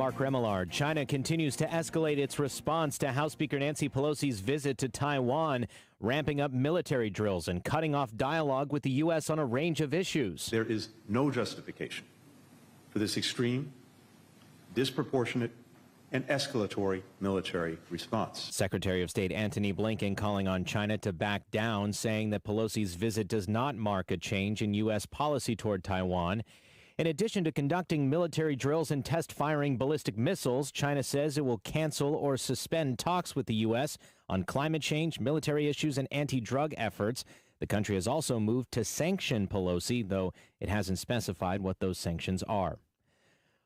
Mark Remillard. China continues to escalate its response to House Speaker Nancy Pelosi's visit to Taiwan, ramping up military drills and cutting off dialogue with the U.S. on a range of issues. There is no justification for this extreme, disproportionate, and escalatory military response. Secretary of State Antony Blinken calling on China to back down, saying that Pelosi's visit does not mark a change in U.S. policy toward Taiwan. In addition to conducting military drills and test firing ballistic missiles, China says it will cancel or suspend talks with the U.S. on climate change, military issues, and anti-drug efforts. The country has also moved to sanction Pelosi, though it hasn't specified what those sanctions are.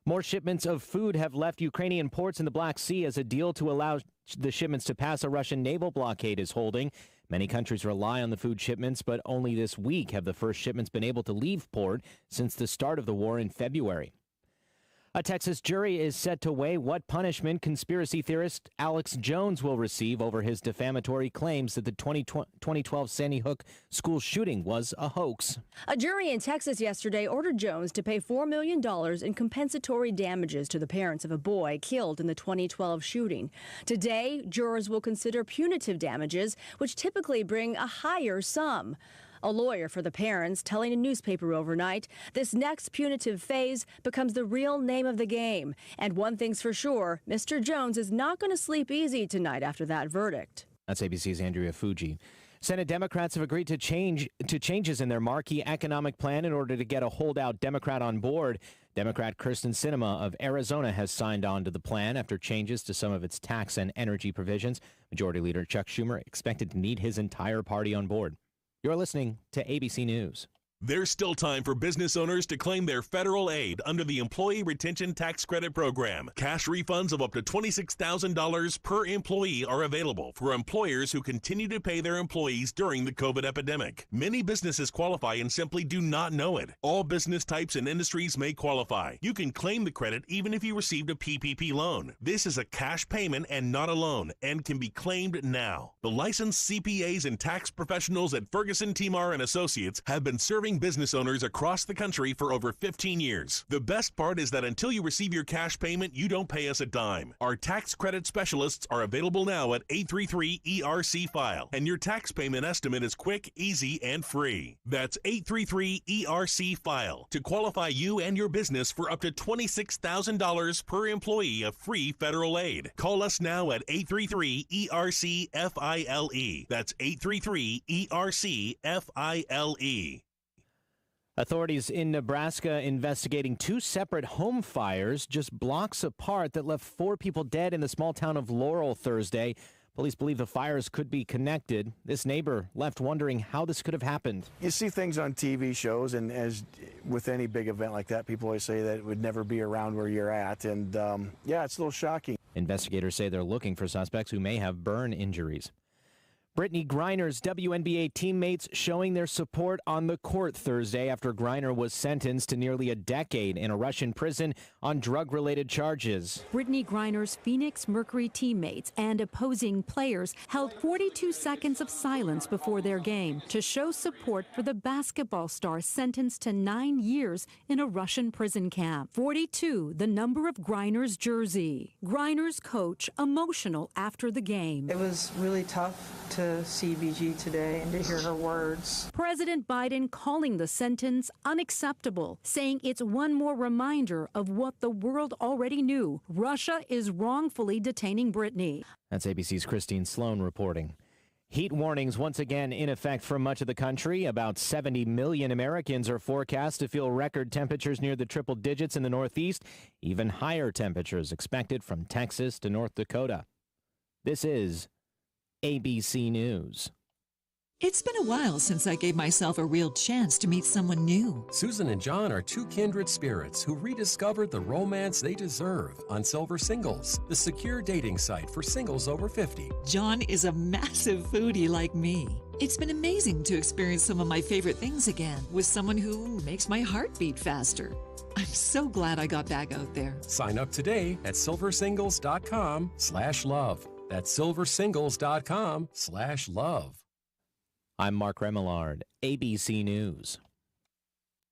More shipments of food have left Ukrainian ports in the Black Sea as a deal to allow the shipments to pass a Russian naval blockade is holding. Many countries rely on the food shipments, but only this week have the first shipments been able to leave port since the start of the war in February. A Texas jury is set to weigh what punishment conspiracy theorist Alex Jones will receive over his defamatory claims that the 2012 Sandy Hook school shooting was a hoax. A jury in Texas yesterday ordered Jones to pay $4 million in compensatory damages to the parents of a boy killed in the 2012 shooting. Today, jurors will consider punitive damages, which typically bring a higher sum. A lawyer for the parents telling a newspaper overnight, this next punitive phase becomes the real name of the game. And one thing's for sure, Mr. Jones is not going to sleep easy tonight after that verdict. That's ABC's Andrea Fuji. Senate Democrats have agreed to changes in their marquee economic plan in order to get a holdout Democrat on board. Democrat Kyrsten Sinema of Arizona has signed on to the plan after changes to some of its tax and energy provisions. Majority Leader Chuck Schumer expected to need his entire party on board. You're listening to ABC News. There's still time for business owners to claim their federal aid under the Employee Retention Tax Credit Program. Cash refunds of up to $26,000 per employee are available for employers who continue to pay their employees during the COVID epidemic. Many businesses qualify and simply do not know it. All business types and industries may qualify. You can claim the credit even if you received a PPP loan. This is a cash payment and not a loan and can be claimed now. The licensed CPAs and tax professionals at Ferguson, Timar & Associates have been serving business owners across the country for over 15 years. The best part is that until you receive your cash payment, you don't pay us a dime. Our tax credit specialists are available now at 833-ERC-FILE, and your tax payment estimate is quick, easy, and free. That's 833-ERC-FILE to qualify you and your business for up to $26,000 per employee of free federal aid. Call us now at 833-ERC-FILE. That's 833-ERC-FILE. Authorities in Nebraska investigating two separate home fires just blocks apart that left 4 people dead in the small town of Laurel Thursday. Police believe the fires could be connected. This neighbor left wondering how this could have happened. You see things on TV shows, and as with any big event like that, people always say that it would never be around where you're at. And yeah, it's a little shocking. Investigators say they're looking for suspects who may have burn injuries. Brittany Griner's WNBA teammates showing their support on the court Thursday after Griner was sentenced to nearly a decade in a Russian prison on drug-related charges. Brittany Griner's Phoenix Mercury teammates and opposing players held 42 seconds of silence before their game to show support for the basketball star sentenced to 9 years in a Russian prison camp. 42, the number of Griner's jersey. Griner's coach emotional after the game. It was really tough to see BG today and to hear her words. President Biden calling the sentence unacceptable, saying it's one more reminder of what the world already knew. Russia is wrongfully detaining Brittany. That's ABC's Christine Sloan reporting. Heat warnings once again in effect for much of the country. About 70 million Americans are forecast to feel record temperatures near the triple digits in the Northeast. Even higher temperatures expected from Texas to North Dakota. This is ABC News. It's been a while since I gave myself a real chance to meet someone new. Susan and John are two kindred spirits who rediscovered the romance they deserve on Silver Singles, the secure dating site for singles over 50. John is a massive foodie like me. It's been amazing to experience some of my favorite things again with someone who makes my heart beat faster. I'm so glad I got back out there. Sign up today at silversingles.com/love. That's silversingles.com/love. I'm Mark Remillard, ABC News.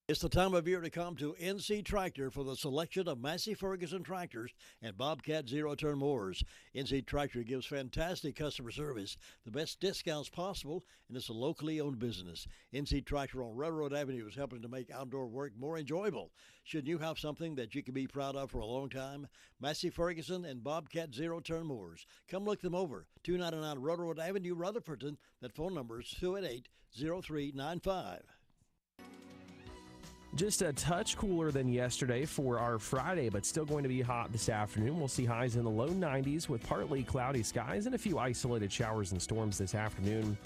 It's the time of year to come to NC Tractor for the selection of Massey Ferguson tractors and Bobcat zero-turn mowers. NC Tractor gives fantastic customer service, the best discounts possible, and it's a locally owned business. NC Tractor on Railroad Avenue is helping to make outdoor work more enjoyable. Shouldn't you have something that you can be proud of for a long time? Massey Ferguson and Bobcat zero-turn mowers. Come look them over. 299 Railroad Avenue, Rutherford. That phone number is 288-0395. Just a touch cooler than yesterday for our Friday, but still going to be hot this afternoon. We'll see highs in the low 90s with partly cloudy skies and a few isolated showers and storms this afternoon.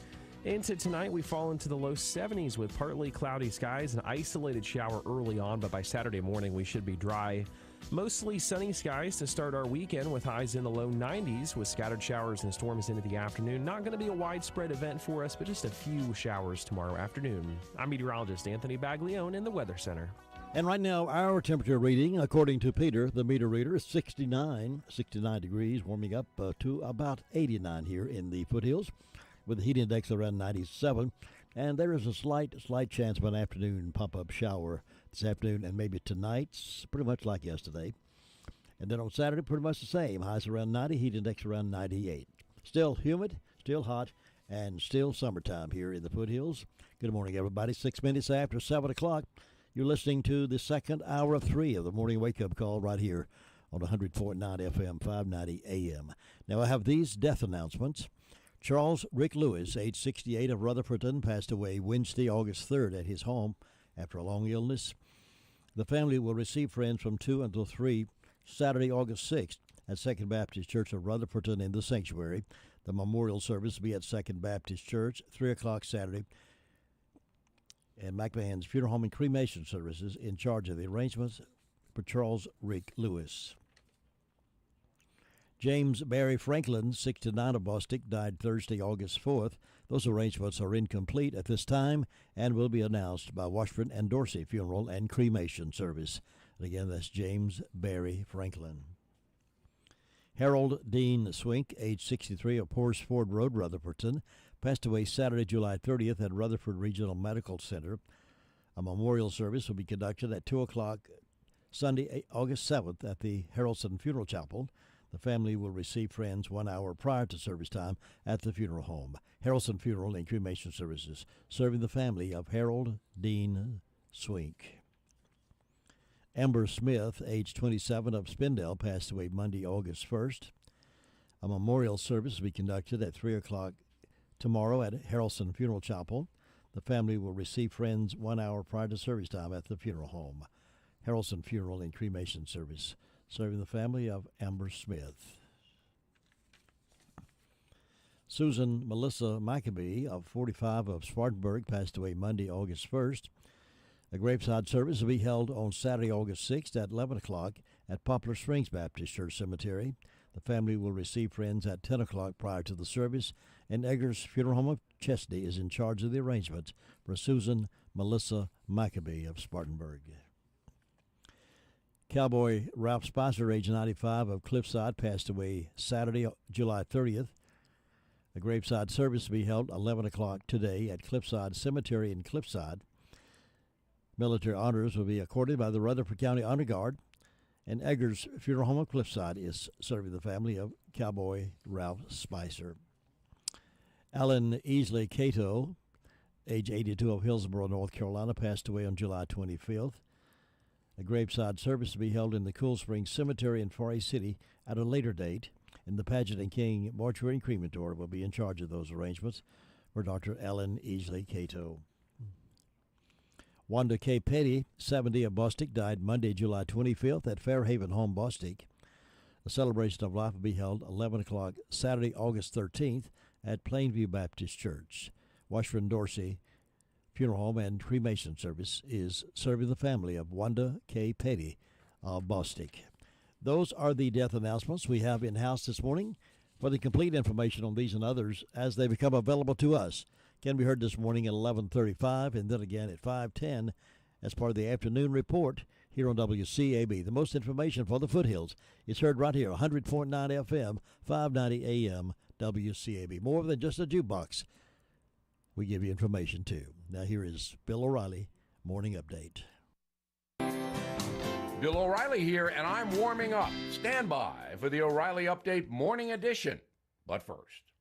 Into tonight, we fall into the low 70s with partly cloudy skies, an isolated shower early on, but by Saturday morning, we should be dry. Mostly sunny skies to start our weekend with highs in the low 90s with scattered showers and storms into the afternoon. Not going to be a widespread event for us, but just a few showers tomorrow afternoon. I'm meteorologist Anthony Baglione in the Weather Center. And right now, our temperature reading, according to Peter, the meter reader, is 69 degrees, warming up to about 89 here in the foothills, with the heat index around 97. And there is a slight chance of an afternoon pump-up shower this afternoon and maybe tonight, pretty much like yesterday. And then on Saturday, pretty much the same. Highs around 90, heat index around 98. Still humid, still hot, and still summertime here in the foothills. Good morning, everybody. 6 minutes after 7 o'clock. You're listening to the second hour of 3 of the morning wake-up call right here on 100.9 FM, 590 AM. Now, I have these death announcements. Charles Rick Lewis, age 68 of Rutherford, passed away Wednesday, August 3rd at his home after a long illness. The family will receive friends from 2 until 3 Saturday, August 6th at Second Baptist Church of Rutherford in the sanctuary. The memorial service will be at Second Baptist Church, 3 o'clock Saturday. And McMahon's Funeral Home and Cremation Services in charge of the arrangements for Charles Rick Lewis. James Barry Franklin, 69 of Bostic, died Thursday, August 4th. Those arrangements are incomplete at this time and will be announced by Washburn and Dorsey Funeral and Cremation Service. And again, that's James Barry Franklin. Harold Dean Swink, age 63 of Horsford Road, Rutherford, passed away Saturday, July 30th at Rutherford Regional Medical Center. A memorial service will be conducted at 2 o'clock Sunday, August 7th at the Harrelson Funeral Chapel. The family will receive friends 1 hour prior to service time at the funeral home. Harrelson Funeral and Cremation Services, serving the family of Harold Dean Swink. Amber Smith, age 27 of Spindale, passed away Monday, August 1st. A memorial service will be conducted at 3 o'clock tomorrow at Harrelson Funeral Chapel. The family will receive friends 1 hour prior to service time at the funeral home. Harrelson Funeral and Cremation Service, serving the family of Amber Smith. Susan Melissa Maccabee, of 45 of Spartanburg, passed away Monday, August 1st. A graveside service will be held on Saturday, August 6th at 11 o'clock at Poplar Springs Baptist Church Cemetery. The family will receive friends at 10 o'clock prior to the service, and Eggers Funeral Home of Chesney is in charge of the arrangements for Susan Melissa Maccabee of Spartanburg. Cowboy Ralph Spicer, age 95 of Cliffside, passed away Saturday, July 30th. A graveside service will be held 11 o'clock today at Cliffside Cemetery in Cliffside. Military honors will be accorded by the Rutherford County Honor Guard, and Eggers Funeral Home of Cliffside is serving the family of Cowboy Ralph Spicer. Alan Easley Cato, age 82 of Hillsborough, North Carolina, passed away on July 25th. A graveside service will be held in the Cool Springs Cemetery in Forest City at a later date, and the Paget and King Mortuary and Crematory will be in charge of those arrangements for Dr. Alan Easley Cato. Wanda K. Petty, 70 of Bostic, died Monday, July 25th at Fairhaven Home, Bostic. A celebration of life will be held 11 o'clock Saturday, August 13th at Plainview Baptist Church. Washburn Dorsey Funeral Home and Cremation Service is serving the family of Wanda K. Petty of Bostic. Those are the death announcements we have in-house this morning. For the complete information on these and others as they become available to us, can be heard this morning at 11:35 and then again at 5:10 as part of the afternoon report here on WCAB. The most information for the foothills is heard right here, 100.9 FM, 590 AM, WCAB. More than just a jukebox. We give you information, too. Now here is Bill O'Reilly, Morning Update. Bill O'Reilly here, and I'm warming up. Stand by for the O'Reilly Update Morning Edition. But first,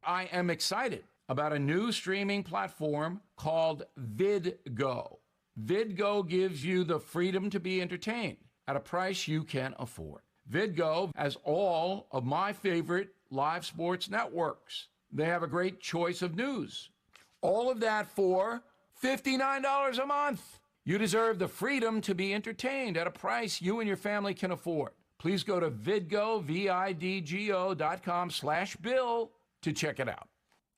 I am excited about a new streaming platform called VidGo. VidGo gives you the freedom to be entertained at a price you can afford. VidGo has all of my favorite live sports networks. They have a great choice of news. All of that for $59 a month. You deserve the freedom to be entertained at a price you and your family can afford. Please go to vidgo, vidgo.com/Bill to check it out.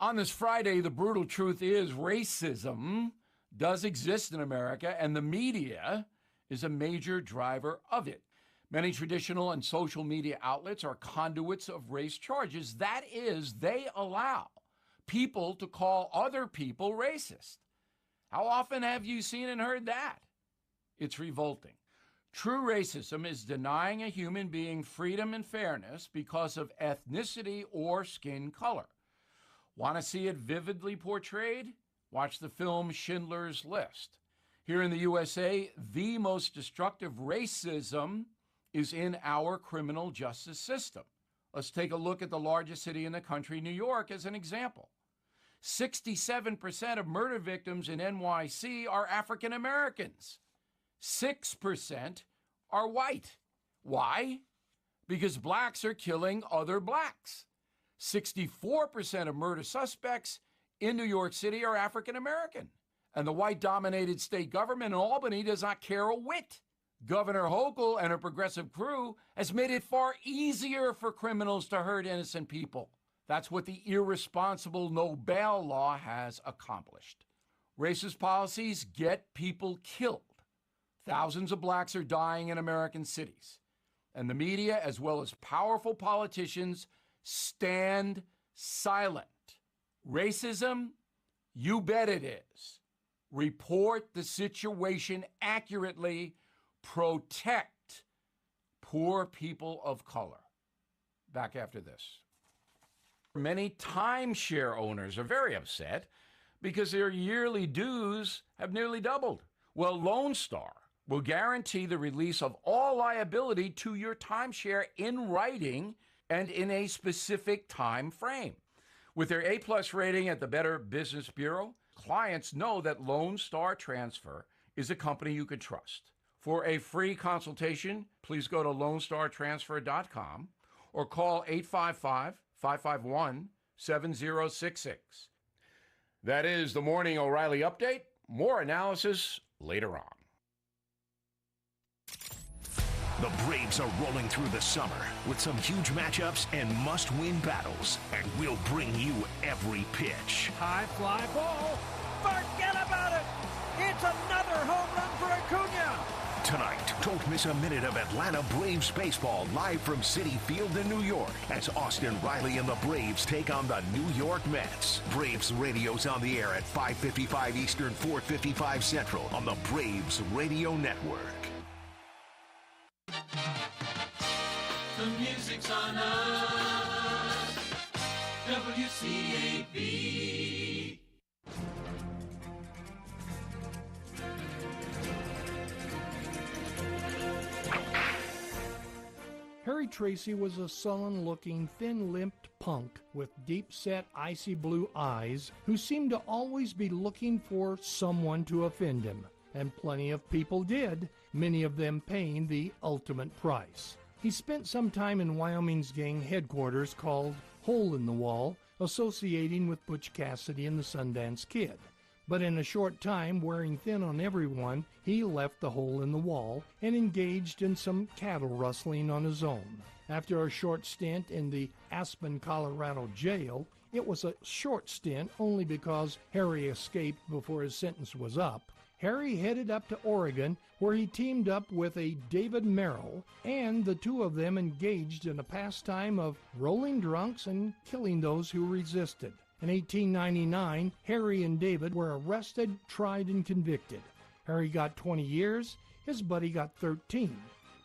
On this Friday, the brutal truth is racism does exist in America, and the media is a major driver of it. Many traditional and social media outlets are conduits of race charges. That is, they allow people to call other people racist. How often have you seen and heard that? It's revolting. True racism is denying a human being freedom and fairness because of ethnicity or skin color. Want to see it vividly portrayed? Watch the film Schindler's List. Here in the USA, the most destructive racism is in our criminal justice system. Let's take a look at the largest city in the country, New York, as an example. 67% of murder victims in NYC are African Americans. 6% are white. Why? Because blacks are killing other blacks. 64% of murder suspects in New York City are African American. And the white-dominated state government in Albany does not care a whit. Governor Hochul and her progressive crew has made it far easier for criminals to hurt innocent people. That's what the irresponsible no-bail law has accomplished. Racist policies get people killed. Thousands of blacks are dying in American cities. And the media, as well as powerful politicians, stand silent. Racism? You bet it is. Report the situation accurately. Protect poor people of color. Back after this. Many timeshare owners are very upset because their yearly dues have nearly doubled. Well, Lone Star will guarantee the release of all liability to your timeshare in writing and in a specific time frame. With their A+ rating at the Better Business Bureau, clients know that Lone Star Transfer is a company you can trust. For a free consultation, please go to LoneStarTransfer.com or call 855-551-7066. That is the Morning O'Reilly Update. More analysis later on. The Braves are rolling through the summer with some huge matchups and must-win battles, and we'll bring you every pitch. High fly ball. Forget about it. It's another home run for Acuna. Tonight, don't miss a minute of Atlanta Braves baseball live from Citi Field in New York as Austin Riley and the Braves take on the New York Mets. Braves radio's on the air at 5:55 Eastern, 4:55 Central on the Braves Radio Network. The music's on us. WCAB. Harry Tracy was a sullen-looking, thin-lipped punk with deep-set, icy blue eyes who seemed to always be looking for someone to offend him. And plenty of people did, many of them paying the ultimate price. He spent some time in Wyoming's gang headquarters called Hole in the Wall, associating with Butch Cassidy and the Sundance Kid. But in a short time, wearing thin on everyone, he left the Hole in the Wall and engaged in some cattle rustling on his own. After a short stint in the Aspen, Colorado jail, it was a short stint only because Harry escaped before his sentence was up. Harry headed up to Oregon, where he teamed up with a David Merrill, and the two of them engaged in a pastime of rolling drunks and killing those who resisted. In 1899, Harry and David were arrested, tried, and convicted. Harry got 20 years, his buddy got 13.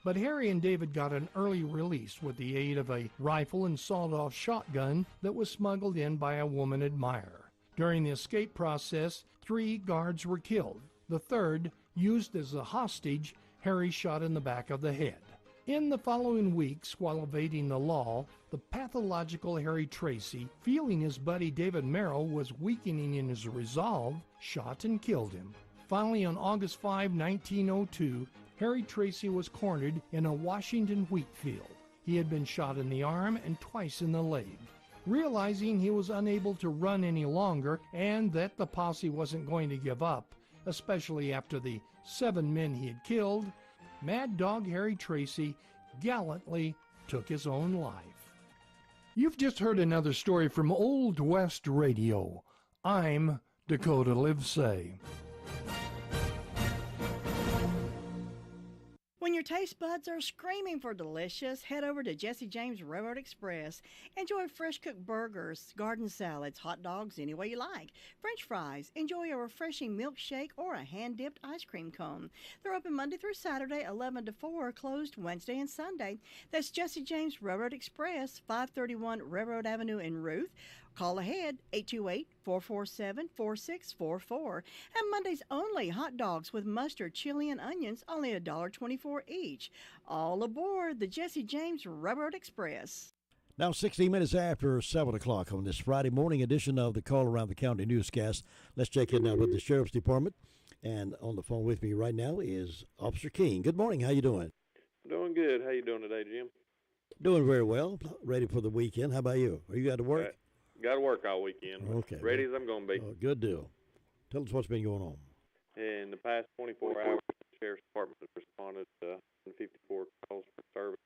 But Harry and David got an early release with the aid of a rifle and sawed-off shotgun that was smuggled in by a woman admirer. During the escape process, 3 guards were killed. The third, used as a hostage, Harry shot in the back of the head. In the following weeks, while evading the law, the pathological Harry Tracy, feeling his buddy David Merrill was weakening in his resolve, shot and killed him. Finally, on August 5, 1902, Harry Tracy was cornered in a Washington wheat field. He had been shot in the arm and twice in the leg. Realizing he was unable to run any longer and that the posse wasn't going to give up, especially after the 7 men he had killed, Mad Dog Harry Tracy gallantly took his own life. You've just heard another story from Old West Radio. I'm Dakota Livesay. When your taste buds are screaming for delicious, head over to Jesse James Railroad Express. Enjoy fresh cooked burgers, garden salads, hot dogs any way you like, French fries. Enjoy a refreshing milkshake or a hand-dipped ice cream cone. They're open Monday through Saturday, 11 to 4, closed Wednesday and Sunday. That's Jesse James Railroad Express, 531 Railroad Avenue in Ruth. Call ahead, 828-447-4644. And Mondays only, hot dogs with mustard, chili, and onions, only $1.24 each. All aboard the Jesse James Railroad Express. Now 16 minutes after 7 o'clock on this Friday morning edition of the Call Around the County newscast. Let's check in now with the Sheriff's Department. And on the phone with me right now is Officer King. Good morning. How you doing? Doing good. How you doing today, Jim? Doing very well. Ready for the weekend. How about you? Are you got to work? Got to work all weekend. Okay. Ready as I'm going to be. Oh, good deal. Tell us what's been going on. In the past 24 hours, the Sheriff's Department has responded to 154 calls for service.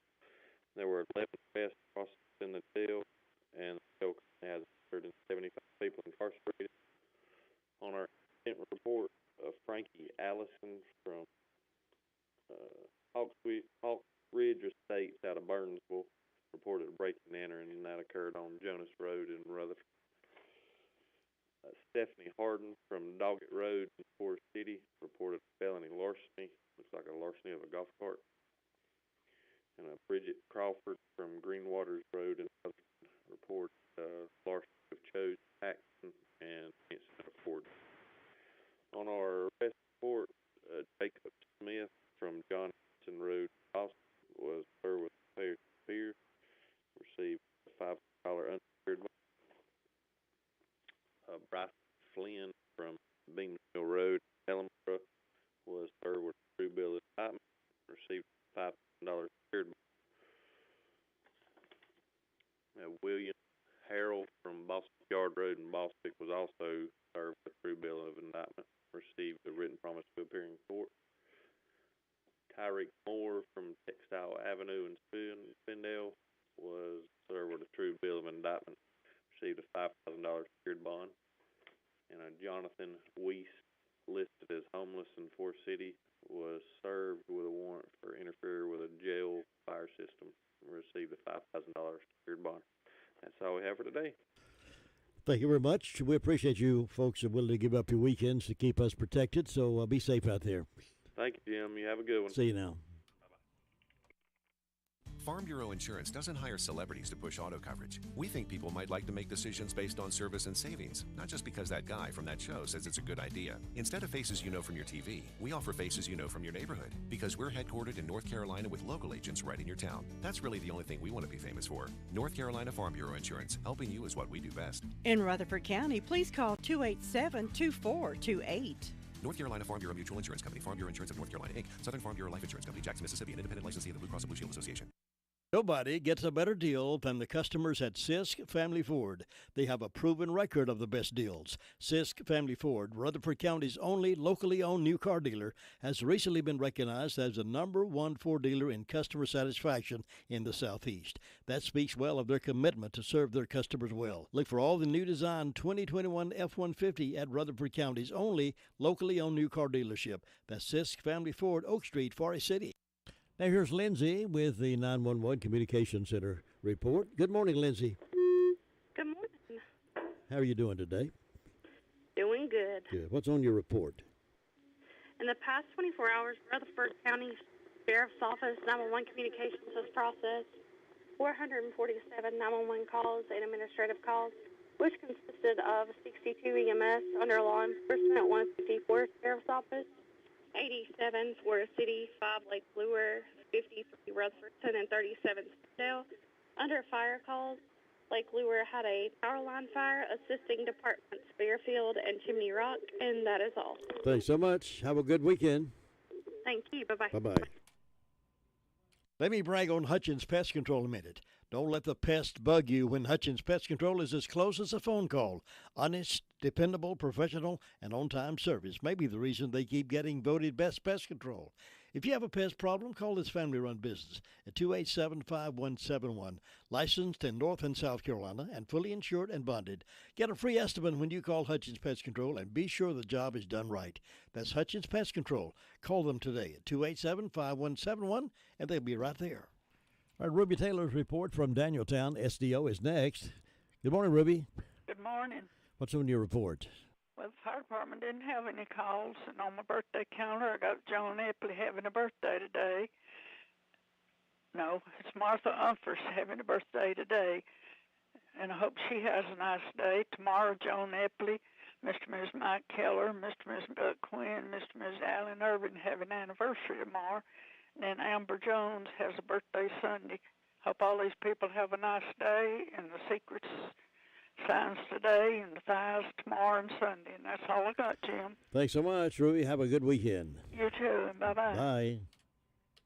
There were 11 arrests processed in the jail, and the jail has 175 people incarcerated. On our incident report, Frankie Allison from Hawk Ridge Estates out of Burnsville reported a breaking and entering, and that occurred on Jonas Road in Rutherford. Stephanie Harden from Doggett Road in Forest City reported felony larceny. Looks like a larceny of a golf cart. And Bridget Crawford from Greenwaters Road in Rutherford reported larceny of Chose Paxton and incident report. On our arrest report, Jacob Smith from Johnson Road was served with repairs to fear. Received a $5 unsecured bond. Bryce Flynn from Beamsville Road, Ellenboro, was served with a true bill of indictment. Received a $5,000 secured bond. William Harrell from Boston Yard Road in Boston was also served with a true bill of indictment. Received a written promise to appear in court. Tyreek Moore from Textile Avenue in Spindale was served with a true bill of indictment, received a $5,000 secured bond. And Jonathan Weiss, listed as homeless in Forest City, was served with a warrant for interfering with a jail fire system and received a $5,000 secured bond. That's all we have for today. Thank you very much. We appreciate you folks are willing to give up your weekends to keep us protected, so be safe out there. Thank you, Jim. You have a good one. See you now. Farm Bureau Insurance doesn't hire celebrities to push auto coverage. We think people might like to make decisions based on service and savings, not just because that guy from that show says it's a good idea. Instead of faces you know from your TV, we offer faces you know from your neighborhood, because we're headquartered in North Carolina with local agents right in your town. That's really the only thing we want to be famous for. North Carolina Farm Bureau Insurance. Helping you is what we do best. In Rutherford County, please call 287-2428. North Carolina Farm Bureau Mutual Insurance Company, Farm Bureau Insurance of North Carolina, Inc., Southern Farm Bureau Life Insurance Company, Jackson, Mississippi, an independent licensee of the Blue Cross and Blue Shield Association. Nobody gets a better deal than the customers at Sisk Family Ford. They have a proven record of the best deals. Sisk Family Ford, Rutherford County's only locally owned new car dealer, has recently been recognized as the #1 Ford dealer in customer satisfaction in the Southeast. That speaks well of their commitment to serve their customers well. Look for all the new design 2021 F-150 at Rutherford County's only locally owned new car dealership. That's Sisk Family Ford, Oak Street, Forest City. Now here's Lindsay with the 911 Communication Center report. Good morning, Lindsay. Good morning. How are you doing today? Doing good. Good. What's on your report? In the past 24 hours, Rutherford County Sheriff's Office 911 communications has processed 447 911 calls and administrative calls, which consisted of 62 EMS under law enforcement, 154 Sheriff's Office, 87 Florida City, 5 Lake Lure, 53 Rutherford, and 37 Stone. Under fire calls, Lake Lure had a power line fire assisting departments Fairfield and Chimney Rock, and that is all. Thanks so much. Have a good weekend. Thank you. Bye-bye. Bye-bye. Let me brag on Hutchins Pest Control a minute. Don't let the pest bug you when Hutchins Pest Control is as close as a phone call. Honest, dependable, professional, and on-time service may be the reason they keep getting voted best pest control. If you have a pest problem, call this family-run business at 287-5171. Licensed in North and South Carolina and fully insured and bonded. Get a free estimate when you call Hutchins Pest Control and be sure the job is done right. That's Hutchins Pest Control. Call them today at 287-5171 and they'll be right there. All right, Ruby Taylor's report from Danieltown SDO is next. Good morning, Ruby. Good morning. What's on your report? Well, the fire department didn't have any calls, and on my birthday calendar, I got Joan Epley having a birthday today. No, it's Martha Umphers having a birthday today, and I hope she has a nice day. Tomorrow, Joan Epley, Mr. and Ms. Mike Keller, Mr. and Ms. Buck Quinn, Mr. and Ms. Allen Irvin have an anniversary tomorrow, and then Amber Jones has a birthday Sunday. Hope all these people have a nice day, and the secrets signs today and the thighs tomorrow and Sunday. And that's all I got, Jim. Thanks so much, Ruby. Have a good weekend. You too, and bye-bye. Bye.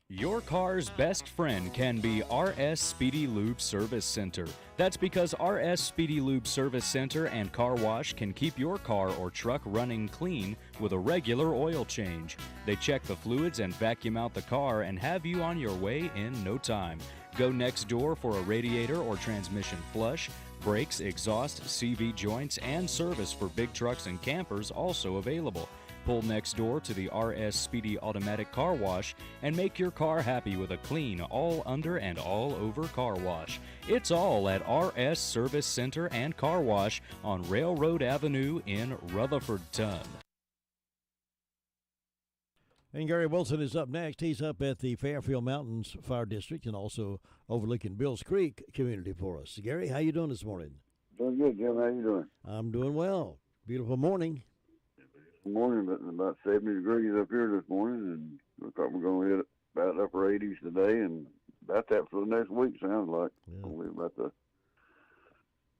Your car's best friend can be RS Speedy Lube Service Center. That's because RS Speedy Lube Service Center and Car Wash can keep your car or truck running clean with a regular oil change. They check the fluids and vacuum out the car and have you on your way in no time. Go next door for a radiator or transmission flush. Brakes, exhaust, CV joints, and service for big trucks and campers also available. Pull next door to the RS Speedy Automatic Car Wash and make your car happy with a clean, all under and all over car wash. It's all at RS Service Center and Car Wash on Railroad Avenue in Rutherfordton. And Gary Wilson is up next. He's up at the Fairfield Mountains Fire District and also overlooking Bills Creek community for us. Gary, how you doing this morning? Doing good, Jim. How you doing? I'm doing well. Beautiful morning. Good morning, but about 70 degrees up here this morning, and looks like we're going to hit about upper 80s today, and about that for the next week, sounds like. Yeah. We'll be about the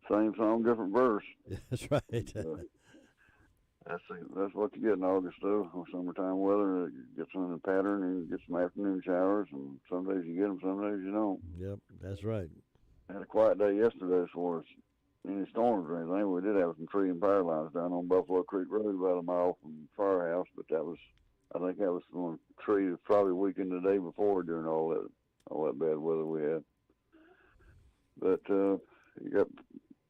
same song, different verse. That's right. That's what you get in August, though. Summertime weather, it gets on a pattern and you get some afternoon showers, and some days you get them, some days you don't. Yep, that's right. I had a quiet day yesterday as far as any storms or anything. We did have some tree and power lines down on Buffalo Creek Road about a mile from the firehouse, but I think that was one tree that probably weakened the day before during all that bad weather we had. But you got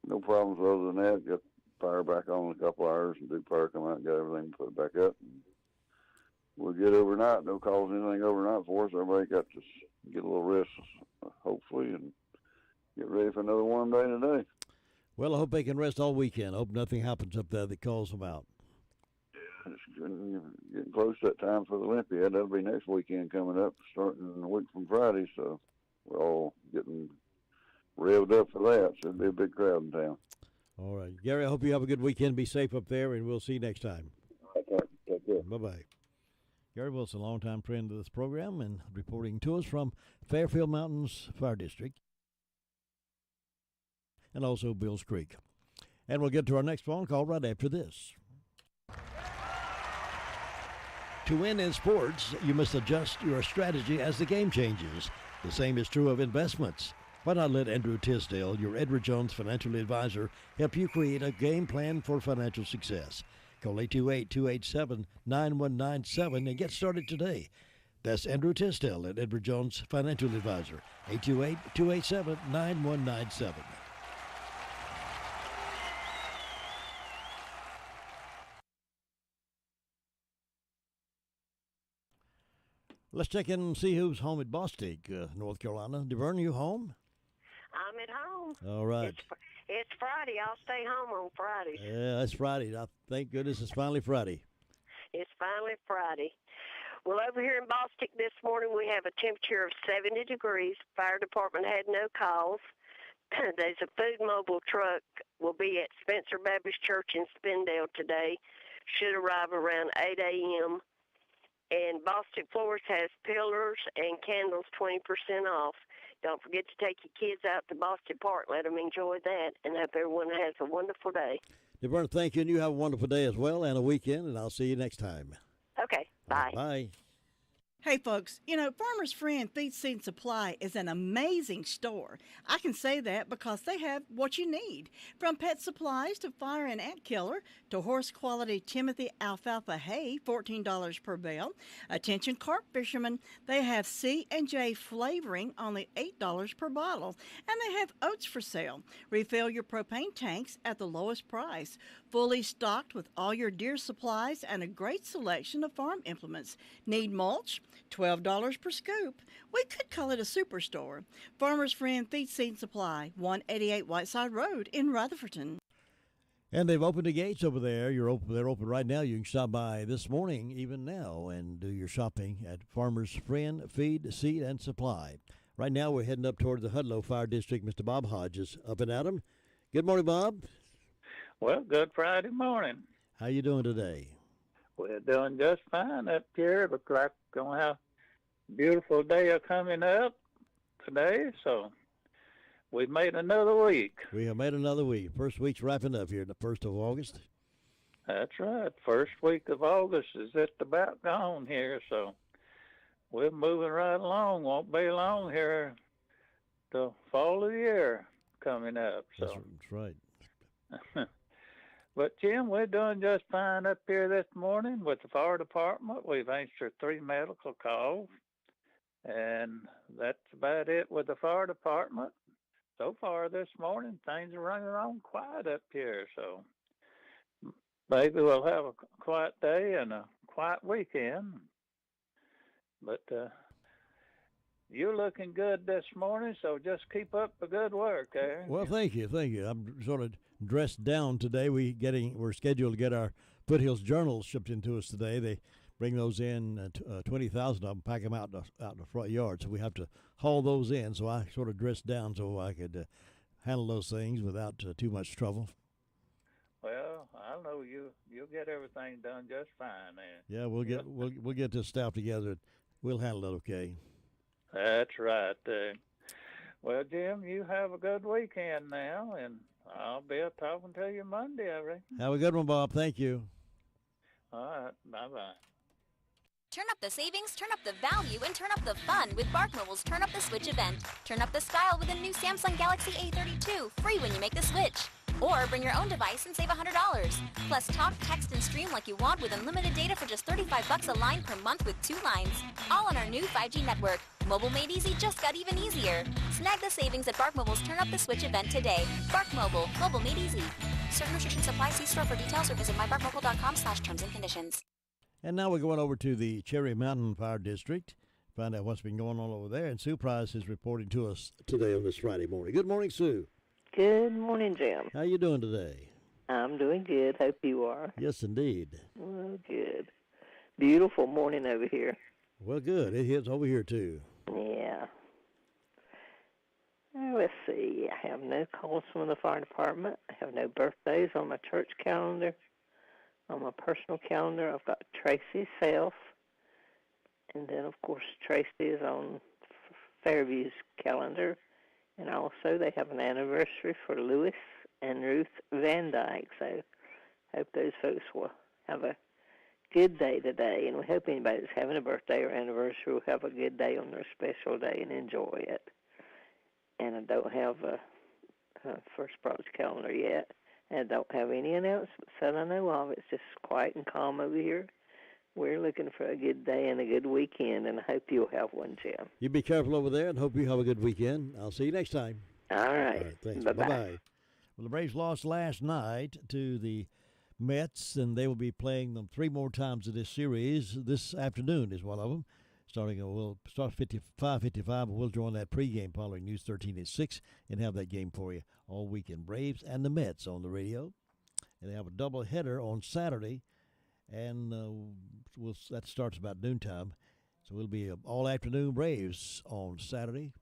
no problems other than that. Got power back on in a couple hours, and Duke Power come out and got everything put back up. And we'll get overnight. No calls anything overnight for us. Everybody got to get a little rest, hopefully, and get ready for another warm day today. Well, I hope they can rest all weekend. I hope nothing happens up there that calls them out. Yeah, it's getting close to that time for the Olympiad. That'll be next weekend coming up, starting a week from Friday. So we're all getting revved up for that. So it'll be a big crowd in town. All right. Gary, I hope you have a good weekend. Be safe up there, and we'll see you next time. All right, take care. Bye-bye. Gary Wilson, longtime friend of this program, and reporting to us from Fairfield Mountains Fire District and also Bills Creek. And we'll get to our next phone call right after this. To win in sports, you must adjust your strategy as the game changes. The same is true of investments. Why not let Andrew Tisdale, your Edward Jones financial advisor, help you create a game plan for financial success? Call 828-287-9197 and get started today. That's Andrew Tisdale at Edward Jones Financial Advisor, 828-287-9197. Let's check in and see who's home at Bostic, North Carolina. DeVern, you home? I'm at home. All right. It's Friday. I'll stay home on Fridays. Yeah, it's Friday. Thank goodness it's finally Friday. It's finally Friday. Well, over here in Bostic this morning, we have a temperature of 70 degrees. Fire department had no calls. There's a food mobile truck will be at Spencer Baptist Church in Spindale today. Should arrive around 8 a.m. And Bostic Floors has pillars and candles 20% off. Don't forget to take your kids out to Bostic Park. Let them enjoy that, and hope everyone has a wonderful day. Laverne, thank you, and you have a wonderful day as well and a weekend, and I'll see you next time. Okay, bye. Bye. Hey folks, Farmer's Friend Feed Seed Supply is an amazing store. I can say that because they have what you need. From pet supplies to fire and ant killer to horse quality Timothy alfalfa hay, $14 per bale. Attention carp fishermen, they have C&J flavoring, only $8 per bottle. And they have oats for sale. Refill your propane tanks at the lowest price. Fully stocked with all your deer supplies and a great selection of farm implements. Need mulch? $12 per scoop. We could call it a superstore. Farmer's Friend Feed Seed Supply, 188 Whiteside Road in Rutherford. And they've opened the gates over there. They're open right now. You can stop by this morning, even now, and do your shopping at Farmer's Friend Feed, Seed, and Supply. Right now, we're heading up toward the Hudlow Fire District. Mr. Bob Hodges up and at 'em. Good morning, Bob. Well, good Friday morning. How you doing today? We're doing just fine up here. Looks like we're going to have a beautiful day coming up today, so we've made another week. We have made another week. First week's wrapping up here, the 1st of August. That's right. First week of August is just about gone here, so we're moving right along. Won't be long here. The fall of the year coming up. So. That's right. But, Jim, we're doing just fine up here this morning with the fire department. We've answered 3 medical calls, and that's about it with the fire department. So far this morning, things are running on quiet up here, so maybe we'll have a quiet day and a quiet weekend. But you're looking good this morning, so just keep up the good work there. Well, thank you. I'm sort of dressed down today. We're scheduled to get our Foothills Journals shipped into us today. They bring those in, 20,000 of them, pack them out in the front yard. So we have to haul those in. So I sort of dressed down so I could handle those things without too much trouble. Well, I know you'll get everything done just fine, man. Yeah, we'll get this stuff together. We'll handle it okay. That's right. Well, Jim, you have a good weekend now, and I'll be talking to you Monday, I reckon. Have a good one, Bob. Thank you. All right. Bye-bye. Turn up the savings, turn up the value, and turn up the fun with Bark Mobile's Turn Up the Switch event. Turn up the style with a new Samsung Galaxy A32, free when you make the switch. Or bring your own device and save $100. Plus talk, text, and stream like you want with unlimited data for just $35 a line per month with 2 lines. All on our new 5G network. Mobile made easy just got even easier. Snag the savings at Bark Mobile's Turn Up the Switch event today. Bark Mobile. Mobile made easy. Certain restrictions apply. See store for details or visit mybarkmobile.com/terms and conditions. And now we're going over to the Cherry Mountain Fire District. Find out what's been going on over there. And Sue Price is reporting to us today on this Friday morning. Good morning, Sue. Good morning, Jim. How you doing today? I'm doing good. Hope you are. Yes, indeed. Well, good. Beautiful morning over here. Well, good. It hits over here, too. Yeah. Let's see. I have no calls from the fire department. I have no birthdays on my church calendar. On my personal calendar, I've got Tracy's self. And then, of course, Tracy is on Fairview's calendar. And also, they have an anniversary for Lewis and Ruth Van Dyke. So, hope those folks will have a good day today. And we hope anybody that's having a birthday or anniversary will have a good day on their special day and enjoy it. And I don't have a First Pro's calendar yet. And I don't have any announcements that I know of. It's just quiet and calm over here. We're looking for a good day and a good weekend, and I hope you'll have one, Jim. You be careful over there, and hope you have a good weekend. I'll see you next time. All right. Thanks. Bye-bye. Bye-bye. Well, the Braves lost last night to the Mets, and they will be playing them 3 more times in this series. This afternoon is one of them. We'll start 5:55, but we'll join that pregame following News 13 at 6 and have that game for you all weekend. Braves and the Mets on the radio. And they have a doubleheader on Saturday. And that starts about noontime. So it'll be all afternoon Braves on Saturday.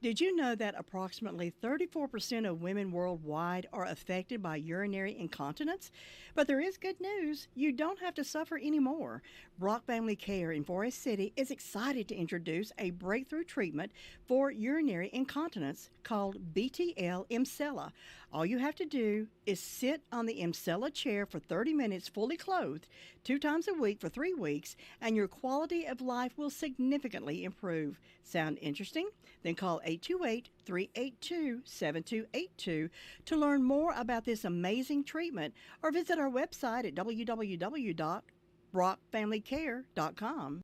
Did you know that approximately 34% of women worldwide are affected by urinary incontinence? But there is good news. You don't have to suffer anymore. Brock Family Care in Forest City is excited to introduce a breakthrough treatment for urinary incontinence called BTL Emsella. All you have to do is sit on the Emsella chair for 30 minutes fully clothed, 2 times a week for 3 weeks, and your quality of life will significantly improve. Sound interesting? Then call 828-382-7282 to learn more about this amazing treatment, or visit our website at www.brockfamilycare.com.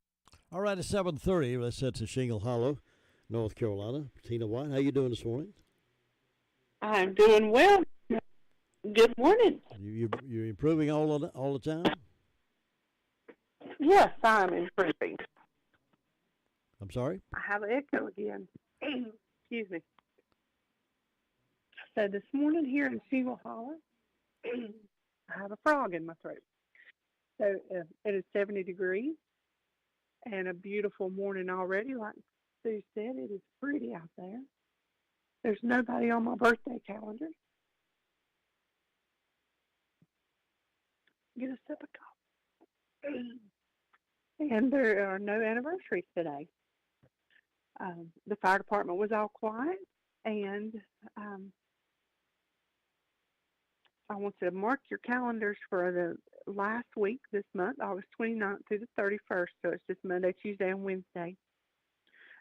All right, it's 7:30. Let's head to Shingle Hollow, North Carolina. Tina White, how you doing this morning? I'm doing well. Good morning. You're improving all the time? Yes, I'm improving. I'm sorry? I have an echo again. Excuse me. So this morning here in Shingle Hollow, I have a frog in my throat. So it is 70 degrees and a beautiful morning already. Like Sue said, it is pretty out there. There's nobody on my birthday calendar. Get a sip of coffee. And there are no anniversaries today. The fire department was all quiet, and I want to mark your calendars for the last week this month, August 29th through the 31st, so it's just Monday, Tuesday, and Wednesday.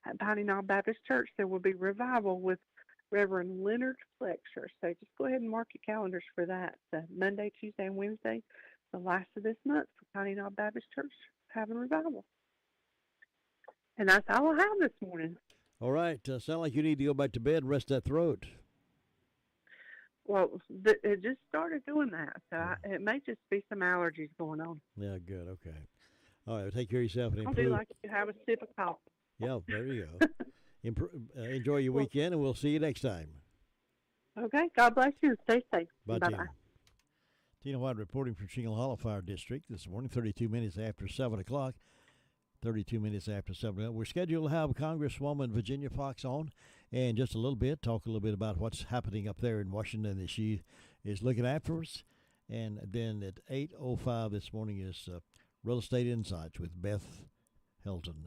At Piney Knob Baptist Church, there will be revival with Reverend Leonard Fletcher, so just go ahead and mark your calendars for that. So Monday, Tuesday, and Wednesday, the last of this month for Piney Knob Baptist Church, having revival. And that's all I have this morning. All right. Sound like you need to go back to bed and rest that throat. Well, it just started doing that, so it may just be some allergies going on. Yeah, good. Okay. All right. Take care of yourself and I'll improve. do like you have a sip of coffee. Yeah, there you go. Enjoy your weekend, and we'll see you next time. Okay. God bless you and stay safe. Bye, Bye-bye. Tina. Tina White reporting from Shingle Hollow Fire District this morning, 32 minutes after 7 o'clock. 32 minutes after 7 o'clock. We're scheduled to have Congresswoman Virginia Foxx on in just a little bit, talk a little bit about what's happening up there in Washington that she is looking after us. And then at 8:05 this morning is Real Estate Insights with Beth Helton.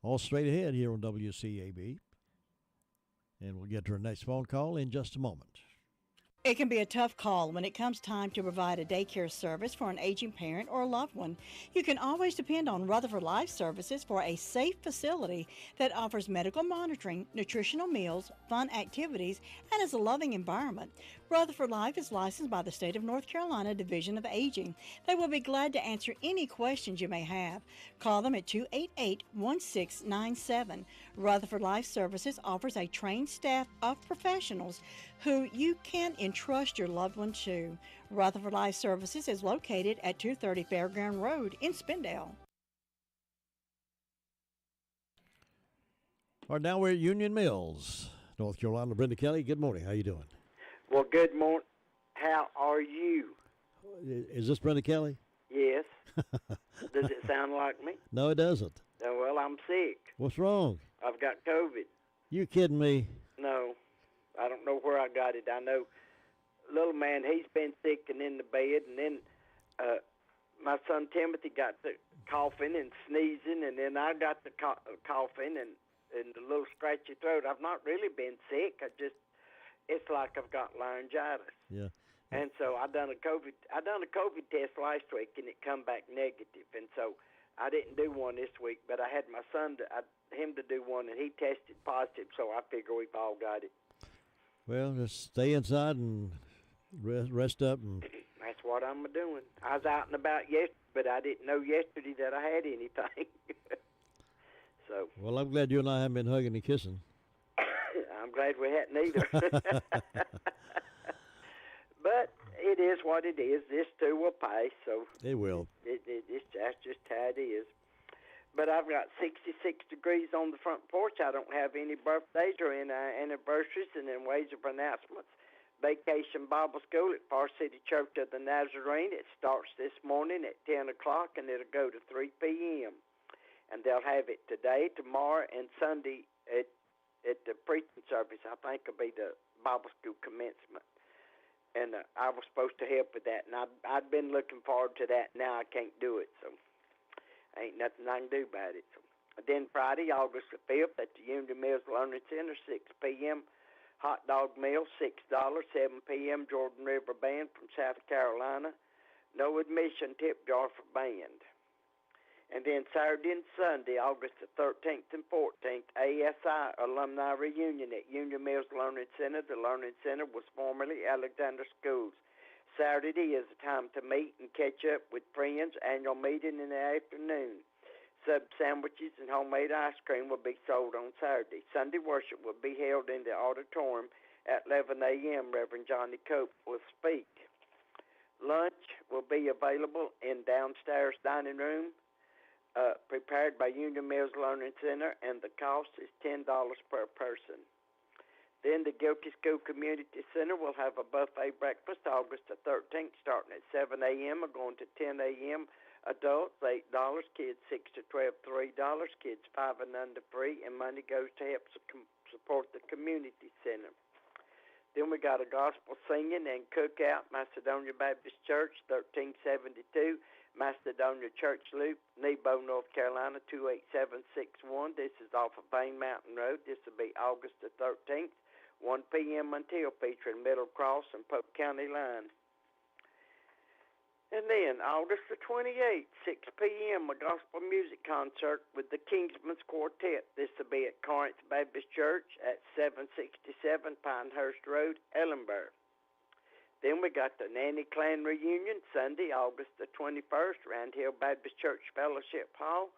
All straight ahead here on WCAB. And we'll get to our next phone call in just a moment. It can be a tough call when it comes time to provide a daycare service for an aging parent or a loved one. You can always depend on Rutherford Life Services for a safe facility that offers medical monitoring, nutritional meals, fun activities, and is a loving environment. Rutherford Life is licensed by the State of North Carolina Division of Aging. They will be glad to answer any questions you may have. Call them at 288-1697. Rutherford Life Services offers a trained staff of professionals who you can entrust your loved one to. Rutherford Life Services is located at 230 Fairground Road in Spindale. All right, now we're at Union Mills, North Carolina. Brenda Kelly, good morning. How you doing? Well, good morning. How are you? Is this Brenda Kelly? Yes. Does it sound like me? No, it doesn't. Well, I'm sick. What's wrong? I've got COVID. You kidding me? No, I don't know where I got it. I know little man, he's been sick and in the bed, and then my son Timothy got the coughing and sneezing, and then I got the coughing and the little scratchy throat. I've not really been sick. It's like I've got laryngitis. Yeah. And so I done a COVID test last week, and it come back negative. And so I didn't do one this week, but I had my son him to do one, and he tested positive. So I figure we've all got it. Well, just stay inside and rest up. And that's what I'm doing. I was out and about yesterday, but I didn't know yesterday that I had anything. So. Well, I'm glad you and I haven't been hugging and kissing. I'm glad we hadn't either. But it is what it is. This too will pass. So it will. That's just how it is. But I've got 66 degrees on the front porch. I don't have any birthdays or any anniversaries. And in ways of announcements, Vacation Bible School at Far City Church of the Nazarene. It starts this morning at 10 o'clock, and it'll go to 3 p.m. And they'll have it today, tomorrow, and Sunday at preaching service, I think, will be the Bible school commencement. And I was supposed to help with that, and I'd been looking forward to that. Now I can't do it, so ain't nothing I can do about it. So. Then Friday, August the 5th, at the Union Mills Learning Center, 6 p.m., hot dog meal, $6, 7 p.m., Jordan River Band from South Carolina. No admission, tip jar for band. And then Saturday and Sunday, August the 13th and 14th, ASI Alumni Reunion at Union Mills Learning Center. The Learning Center was formerly Alexander Schools. Saturday is the time to meet and catch up with friends. Annual meeting in the afternoon. Sub sandwiches and homemade ice cream will be sold on Saturday. Sunday worship will be held in the auditorium at 11 a.m. Reverend Johnny Cope will speak. Lunch will be available in downstairs dining room. Prepared by Union Mills Learning Center, and the cost is $10 per person. Then the Gilkey School Community Center will have a buffet breakfast August the 13th, starting at 7 a.m. or going to 10 a.m. Adults, $8. Kids 6 to 12, $3. Kids 5 and under free, and money goes to help support the community center. Then we got a gospel singing and cookout, Macedonia Baptist Church, 1372. Macedonia Church Loop, Nebo, North Carolina, 28761. This is off of Bain Mountain Road. This will be August the 13th, 1 p.m. until, featuring Middle Cross and Polk County line. And then August the 28th, 6 p.m., a gospel music concert with the Kingsmen's Quartet. This will be at Corinth Baptist Church at 767 Pinehurst Road, Ellenboro. Then we got the Nanny Clan reunion Sunday, August the 21st, Round Hill Baptist Church Fellowship Hall,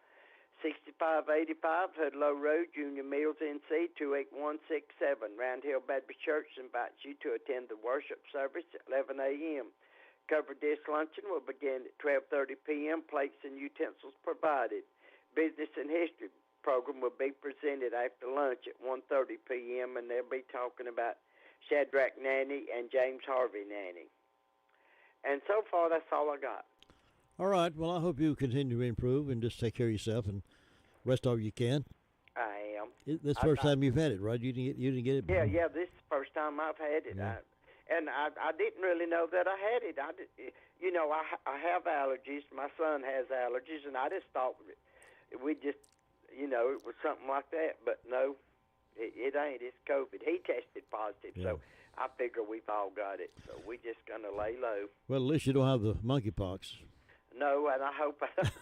6585 Hoodlow Road, Union Mills, NC, 28167. Round Hill Baptist Church invites you to attend the worship service at 11 a.m. Covered dish luncheon will begin at 12:30 p.m. Plates and utensils provided. Business and history program will be presented after lunch at 1:30 p.m., and they'll be talking about Shadrach Nanny and James Harvey Nanny. And so far, that's all I got. All right. Well, I hope you continue to improve and just take care of yourself and rest all you can. I am. This is the first time you've had it, right? You didn't get it before? Yeah. This is the first time I've had it. Yeah. I didn't really know that I had it. I have allergies. My son has allergies, and I just thought it was something like that. But no. It ain't. It's COVID. He tested positive, so I figure we've all got it. So we're just going to lay low. Well, at least you don't have the monkeypox. No, and I hope I don't.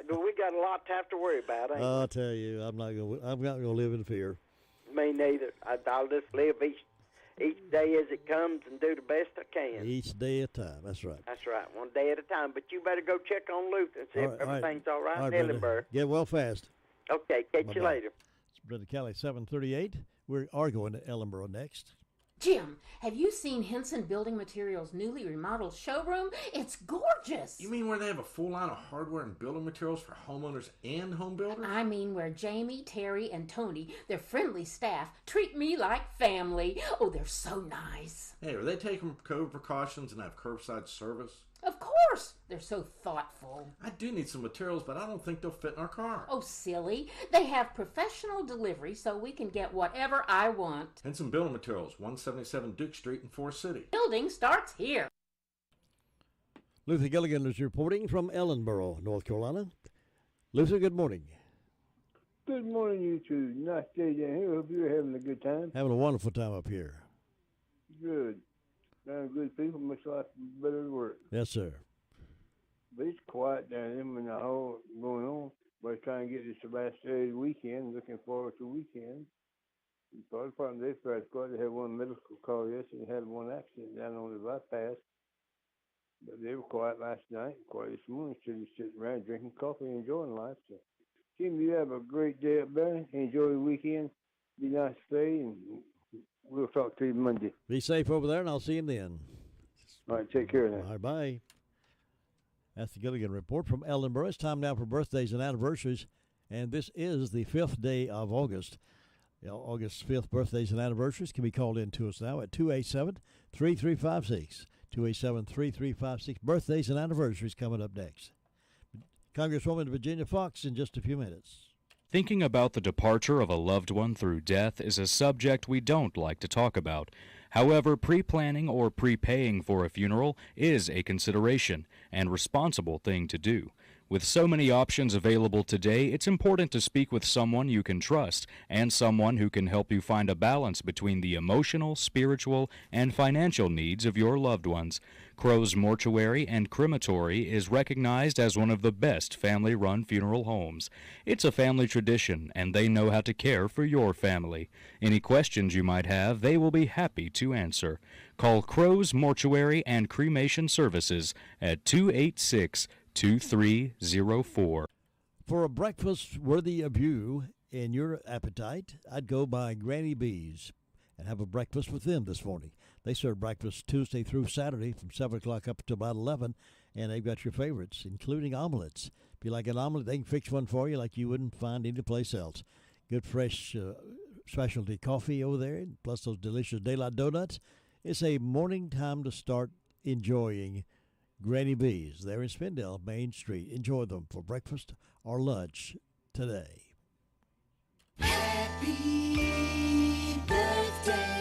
But we got a lot to have to worry about, ain't we? I'll tell you, I'm not gonna live in fear. Me neither. I'll just live each day as it comes and do the best I can. Each day at a time. That's right. That's right. One day at a time. But you better go check on Luther and see if everything's all right in Ellenboro. Get well fast. Okay, catch you later. It's Brittany Kelly, 738. We are going to Ellenboro next. Jim, have you seen Henson Building Materials' newly remodeled showroom? It's gorgeous. You mean where they have a full line of hardware and building materials for homeowners and home builders? I mean where Jamie, Terry, and Tony, their friendly staff, treat me like family. Oh, they're so nice. Hey, are they taking COVID precautions and have curbside service? Of course. They're so thoughtful. I do need some materials, but I don't think they'll fit in our car. Oh, silly. They have professional delivery so we can get whatever I want. Henson Building Materials, 177 Duke Street in Forest City. Building starts here. Luther Gilligan is reporting from Ellenboro, North Carolina. Luther, good morning. Good morning, you two. Nice day down here. Hope you're having a good time. Having a wonderful time up here. Good. Good people, much life better than work. Yes, sir. But it's quiet down there when the whole going on. But trying to get this last day of the weekend, looking forward to the weekend. The fire department, they fire squad, they had one medical call yesterday, had one accident down on the bypass. But they were quiet last night, quiet this morning, so just sitting around drinking coffee and enjoying life. So, Jim, you have a great day up there. Enjoy the weekend. Be nice to stay, and we'll talk to you Monday. Be safe over there, and I'll see you then. All right, take care now. All right, bye. That's the Gilligan Report from Ellenboro. It's time now for birthdays and anniversaries, and this is the 5th day of August. August 5th birthdays and anniversaries can be called in to us now at 287-3356. 287-3356. Birthdays and anniversaries coming up next. Congresswoman Virginia Fox in just a few minutes. Thinking about the departure of a loved one through death is a subject we don't like to talk about. However, pre-planning or prepaying for a funeral is a consideration and responsible thing to do. With so many options available today, it's important to speak with someone you can trust and someone who can help you find a balance between the emotional, spiritual, and financial needs of your loved ones. Crow's Mortuary and Crematory is recognized as one of the best family-run funeral homes. It's a family tradition, and they know how to care for your family. Any questions you might have, they will be happy to answer. Call Crow's Mortuary and Cremation Services at 286-2304. For a breakfast worthy of you and your appetite, I'd go by Granny B's and have a breakfast with them this morning. They serve breakfast Tuesday through Saturday from 7 o'clock up to about 11, and they've got your favorites, including omelets. If you like an omelet, they can fix one for you like you wouldn't find anyplace else. Good fresh specialty coffee over there, plus those delicious daylight donuts. It's a morning time to start enjoying Granny B's there in Spindale, Main Street. Enjoy them for breakfast or lunch today. Happy birthday.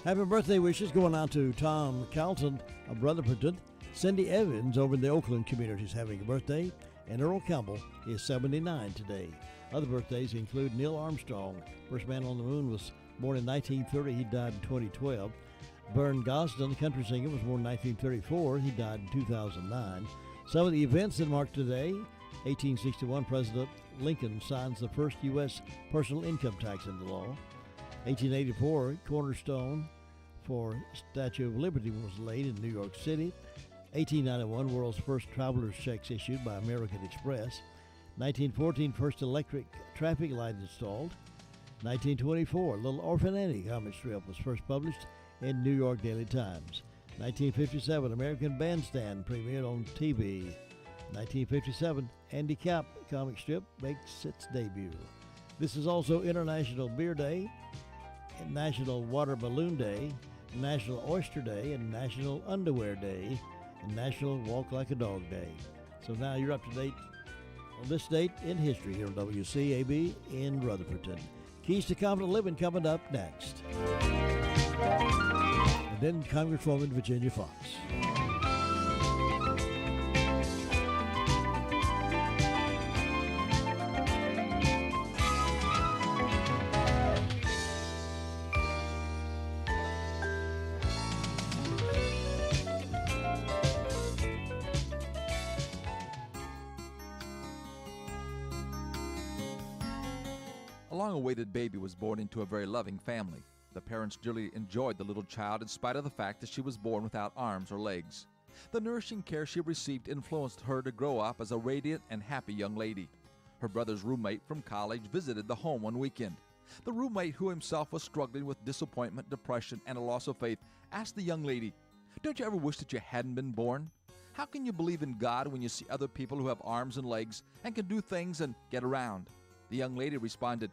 Happy birthday wishes going out to Tom Carlton of Rutherford. Cindy Evans over in the Oakland community is having a birthday, and Earl Campbell is 79 today. Other birthdays include Neil Armstrong. First man on the moon was born in 1930. He died in 2012. Vern Gosdin, the country singer, was born in 1934. He died in 2009. Some of the events that mark today: 1861, President Lincoln signs the first U.S. personal income tax into law. 1884, cornerstone for Statue of Liberty was laid in New York City. 1891, world's first traveler's checks issued by American Express. 1914, first electric traffic light installed. 1924, Little Orphan Annie comic strip was first published in New York Daily Times. 1957, American Bandstand premiered on TV. 1957, Andy Capp comic strip makes its debut. This is also International Beer Day, National Water Balloon Day, National Oyster Day, and National Underwear Day, and National Walk Like a Dog Day. So now you're up to date on this date in history here on WCAB in Rutherford. Keys to Confident Living coming up next. And then Congresswoman Virginia Fox. A long-awaited baby was born into a very loving family. The parents dearly enjoyed the little child in spite of the fact that she was born without arms or legs. The nourishing care she received influenced her to grow up as a radiant and happy young lady. Her brother's roommate from college visited the home one weekend. The roommate, who himself was struggling with disappointment, depression, and a loss of faith, asked the young lady, "Don't you ever wish that you hadn't been born? How can you believe in God when you see other people who have arms and legs and can do things and get around?" The young lady responded,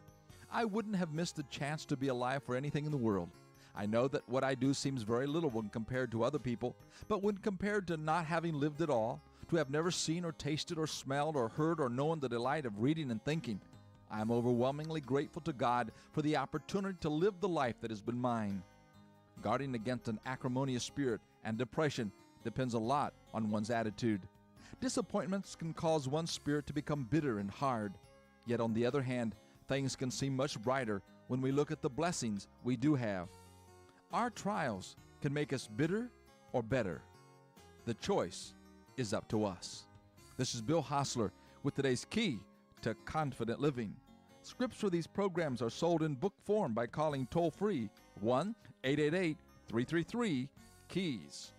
"I wouldn't have missed the chance to be alive for anything in the world. I know that what I do seems very little when compared to other people, but when compared to not having lived at all, to have never seen or tasted or smelled or heard or known the delight of reading and thinking, I am overwhelmingly grateful to God for the opportunity to live the life that has been mine." Guarding against an acrimonious spirit and depression depends a lot on one's attitude. Disappointments can cause one's spirit to become bitter and hard. Yet on the other hand, things can seem much brighter when we look at the blessings we do have. Our trials can make us bitter or better. The choice is up to us. This is Bill Hostler with today's Key to Confident Living. Scripts for these programs are sold in book form by calling toll-free 1-888-333-KEYS.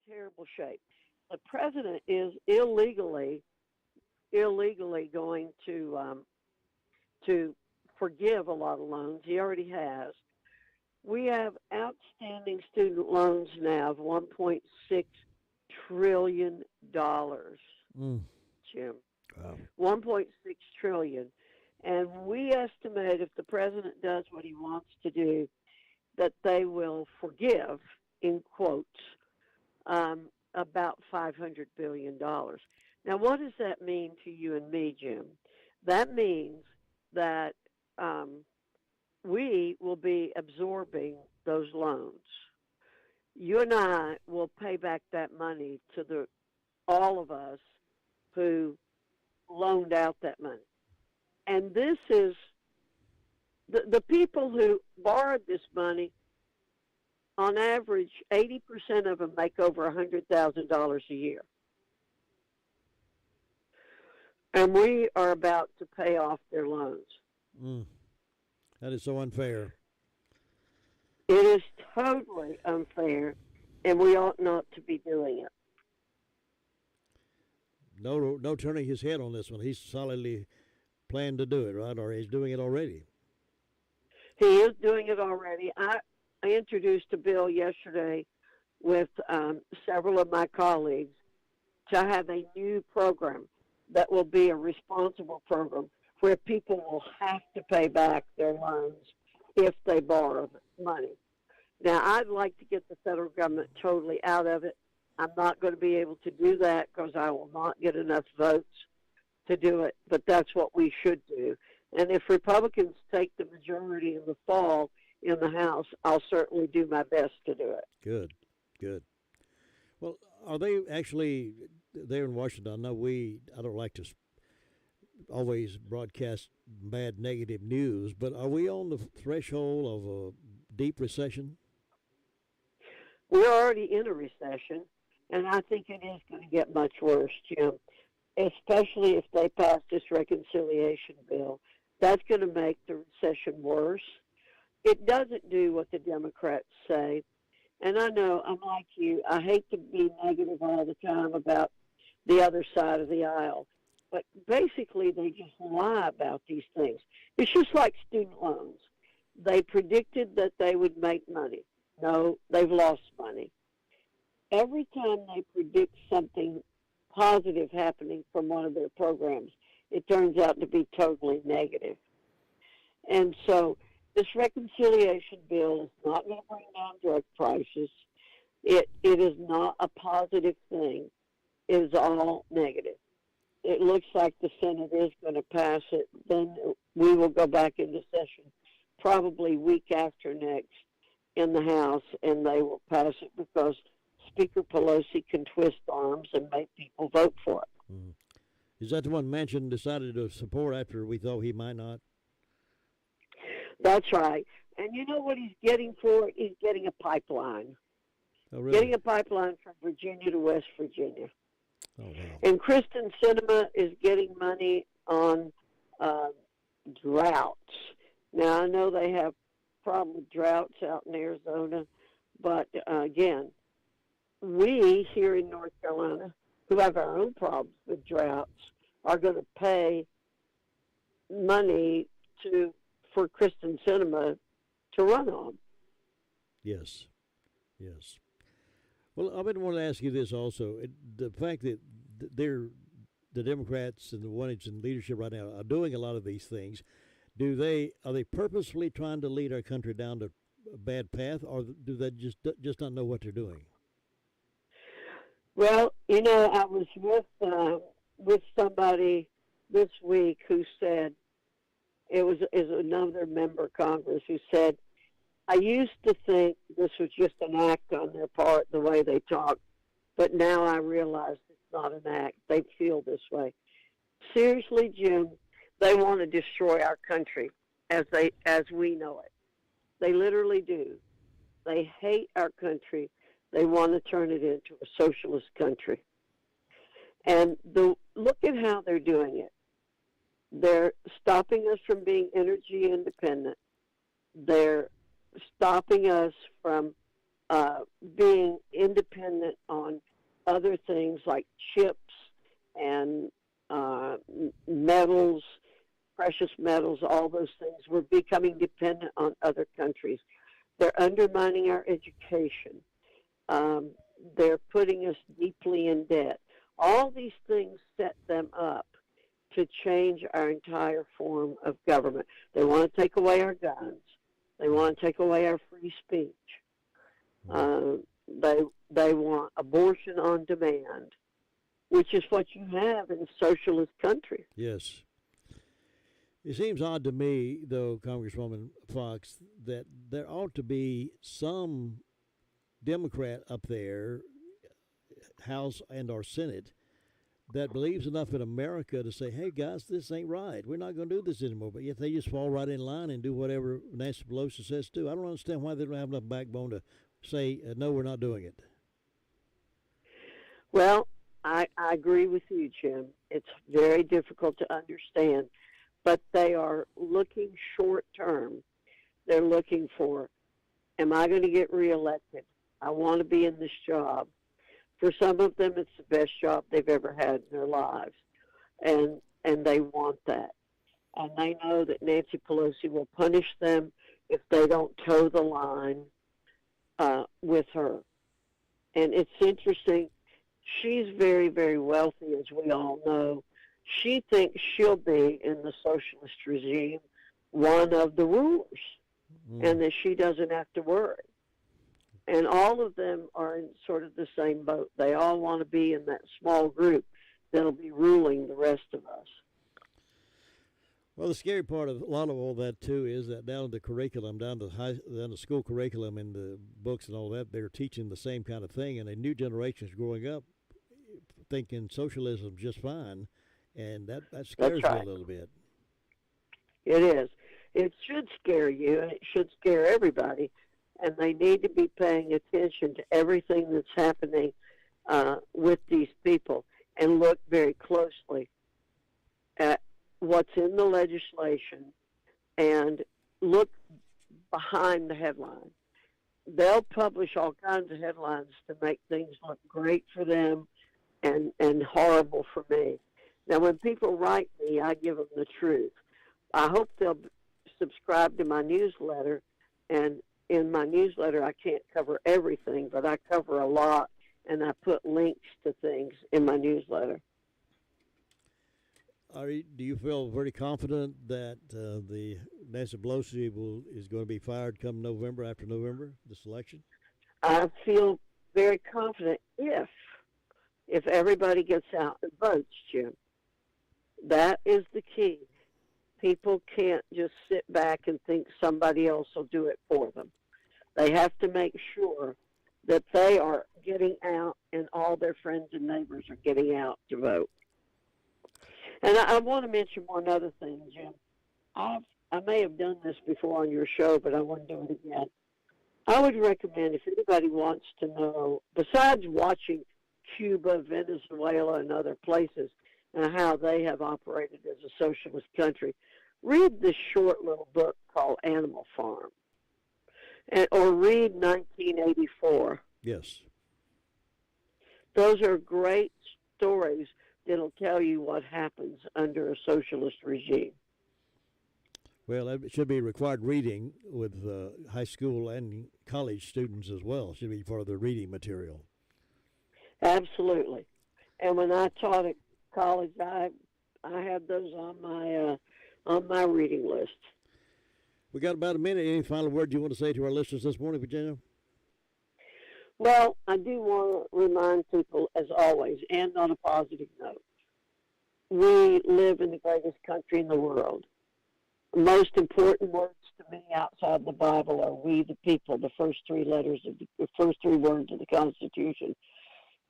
terrible shape. The president is illegally going to forgive a lot of loans. He already has. We have outstanding student loans now of $1.6 trillion, Jim. Wow. $1.6 trillion. And we estimate if the president does what he wants to do, that they will forgive, in quotes, about $500 billion. Now, what does that mean to you and me, Jim? That means that we will be absorbing those loans. You and I will pay back that money to all of us who loaned out that money. And this is the people who borrowed this money, on average, 80% of them make over $100,000 a year. And we are about to pay off their loans. That is so unfair. It is totally unfair, and we ought not to be doing it. No turning his head on this one. He's solidly planned to do it, right? Or he's doing it already. He is doing it already. I introduced a bill yesterday with several of my colleagues to have a new program that will be a responsible program where people will have to pay back their loans if they borrow money. Now, I'd like to get the federal government totally out of it. I'm not going to be able to do that because I will not get enough votes to do it, but that's what we should do. And if Republicans take the majority in the fall in the House, I'll certainly do my best to do it. Good. Well, are they actually there in Washington? I know I don't like to always broadcast bad negative news, but are we on the threshold of a deep recession? We're already in a recession, and I think it is going to get much worse, Jim, especially if they pass this reconciliation bill. That's going to make the recession worse. It doesn't do what the Democrats say. And I know, I'm like you, I hate to be negative all the time about the other side of the aisle. But basically, they just lie about these things. It's just like student loans. They predicted that they would make money. No, they've lost money. Every time they predict something positive happening from one of their programs, it turns out to be totally negative. And so this reconciliation bill is not going to bring down drug prices. It is not a positive thing. It is all negative. It looks like the Senate is going to pass it. Then we will go back into session probably week after next in the House, and they will pass it because Speaker Pelosi can twist arms and make people vote for it. Is that the one Manchin decided to support after we thought he might not? That's right. And you know what he's getting for it? He's getting a pipeline. Oh, really? Getting a pipeline from Virginia to West Virginia. Oh, wow. And Kristen Sinema is getting money on droughts. Now, I know they have problem with droughts out in Arizona, but again, we here in North Carolina, who have our own problems with droughts, are going to pay money for Kristen Sinema to run on. Yes. Well, I want to ask you this also. The fact that the Democrats and the ones in leadership right now are doing a lot of these things, are they purposefully trying to lead our country down to a bad path, or do they just not know what they're doing? Well, you know, I was with somebody this week who said, is another member of Congress who said, I used to think this was just an act on their part, the way they talk, but now I realize it's not an act. They feel this way. Seriously, Jim, they want to destroy our country as we know it. They literally do. They hate our country. They want to turn it into a socialist country. And look at how they're doing it. They're stopping us from being energy independent. They're stopping us from being independent on other things like chips and metals, precious metals, all those things. We're becoming dependent on other countries. They're undermining our education. They're putting us deeply in debt. All these things set them up to change our entire form of government. They want to take away our guns. They want to take away our free speech. They want abortion on demand, which is what you have in socialist countries. Yes. It seems odd to me, though, Congresswoman Fox, that there ought to be some Democrat up there, House and or Senate, that believes enough in America to say, hey, guys, this ain't right. We're not going to do this anymore. But yet they just fall right in line and do whatever Nancy Pelosi says to do. I don't understand why they don't have enough backbone to say, no, we're not doing it. Well, I agree with you, Jim. It's very difficult to understand. But they are looking short term. They're looking for, am I going to get reelected? I want to be in this job. For some of them, it's the best job they've ever had in their lives. And they want that. And they know that Nancy Pelosi will punish them if they don't toe the line with her. And it's interesting. She's very, very wealthy, as we all know. She thinks she'll be, in the socialist regime, one of the rulers, and that she doesn't have to worry. And all of them are in sort of the same boat. They all want to be in that small group that'll be ruling the rest of us. Well, the scary part of a lot of all that, too, is that down in the curriculum, down to school curriculum and the books and all that, they're teaching the same kind of thing, and a new generation is growing up thinking socialism's just fine, and that scares me a little bit. It is. It should scare you, and it should scare everybody, and they need to be paying attention to everything that's happening with these people and look very closely at what's in the legislation and look behind the headline. They'll publish all kinds of headlines to make things look great for them and horrible for me. Now, when people write me, I give them the truth. I hope they'll subscribe to my newsletter, and in my newsletter I can't cover everything, but I cover a lot, and I put links to things in my newsletter. Do you feel very confident that the Nancy Pelosi is going to be fired come November, after November, this election? I feel very confident if everybody gets out and votes, Jim. That is the key. People can't just sit back and think somebody else will do it for them. They have to make sure that they are getting out and all their friends and neighbors are getting out to vote. And I want to mention one other thing, Jim. I may have done this before on your show, but I want to do it again. I would recommend, if anybody wants to know, besides watching Cuba, Venezuela, and other places, and how they have operated as a socialist country, read this short little book called Animal Farm, or read 1984. Yes. Those are great stories that'll tell you what happens under a socialist regime. Well, it should be required reading with high school and college students as well. It should be part of the reading material. Absolutely. And when I taught at college, I had those on my reading list. We got about a minute. Any final word you want to say to our listeners this morning, Virginia? Well, I do want to remind people, as always, and on a positive note, we live in the greatest country in the world. The most important words to me outside the Bible are "we the people," the first three words of the Constitution.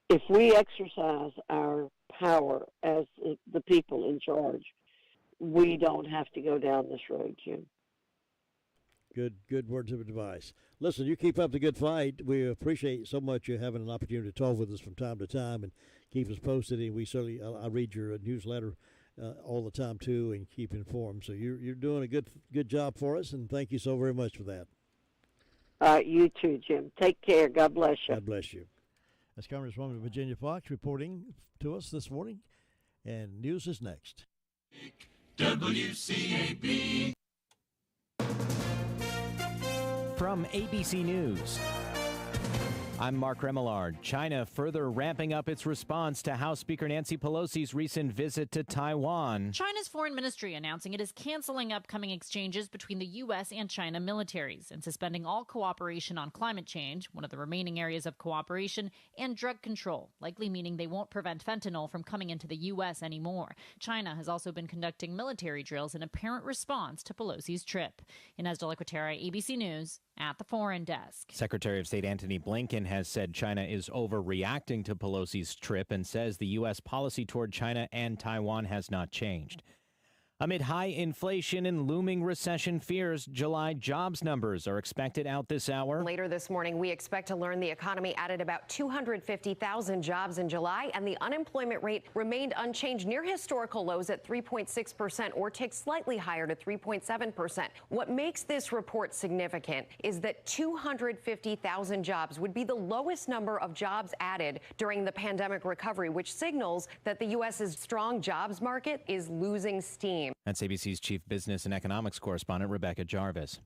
If we exercise our power as the people in charge, we don't have to go down this road, Jim. Good words of advice. Listen, you keep up the good fight. We appreciate so much you having an opportunity to talk with us from time to time and keep us posted. And we certainly, I read your newsletter all the time too, and keep informed. So you're doing a good job for us, and thank you so very much for that. All right, you too, Jim. Take care. God bless you. God bless you. That's Congresswoman Virginia Fox reporting to us this morning, and news is next. WCAB. From ABC News, I'm Mark Remillard. China further ramping up its response to House Speaker Nancy Pelosi's recent visit to Taiwan. China's foreign ministry announcing it is canceling upcoming exchanges between the U.S. and China militaries and suspending all cooperation on climate change, one of the remaining areas of cooperation, and drug control, likely meaning they won't prevent fentanyl from coming into the U.S. anymore. China has also been conducting military drills in apparent response to Pelosi's trip. Inez de la Cuetara, ABC News, at the Foreign Desk. Secretary of State Antony Blinken has said China is overreacting to Pelosi's trip and says the U.S. policy toward China and Taiwan has not changed. Amid high inflation and looming recession fears, July jobs numbers are expected out this hour. Later this morning, we expect to learn the economy added about 250,000 jobs in July, and the unemployment rate remained unchanged near historical lows at 3.6% or ticked slightly higher to 3.7%. What makes this report significant is that 250,000 jobs would be the lowest number of jobs added during the pandemic recovery, which signals that the U.S.'s strong jobs market is losing steam. That's ABC's chief business and economics correspondent, Rebecca Jarvis.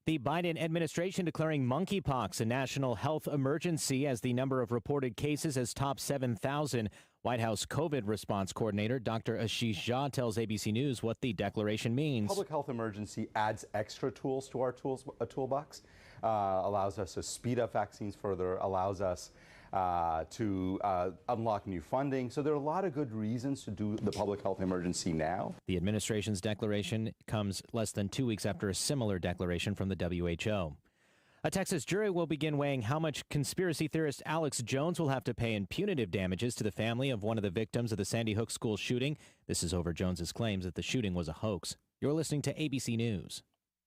The Biden administration declaring monkeypox a national health emergency as the number of reported cases has topped 7,000. White House COVID response coordinator Dr. Ashish Jha tells ABC News what the declaration means. Public health emergency adds extra tools to our toolbox, allows us to speed up vaccines further, allows us to unlock new funding. So there are a lot of good reasons to do the public health emergency now. The administration's declaration comes less than 2 weeks after a similar declaration from the WHO. A Texas jury will begin weighing how much conspiracy theorist Alex Jones will have to pay in punitive damages to the family of one of the victims of the Sandy Hook school shooting. This is over Jones's claims that the shooting was a hoax. You're listening to ABC News.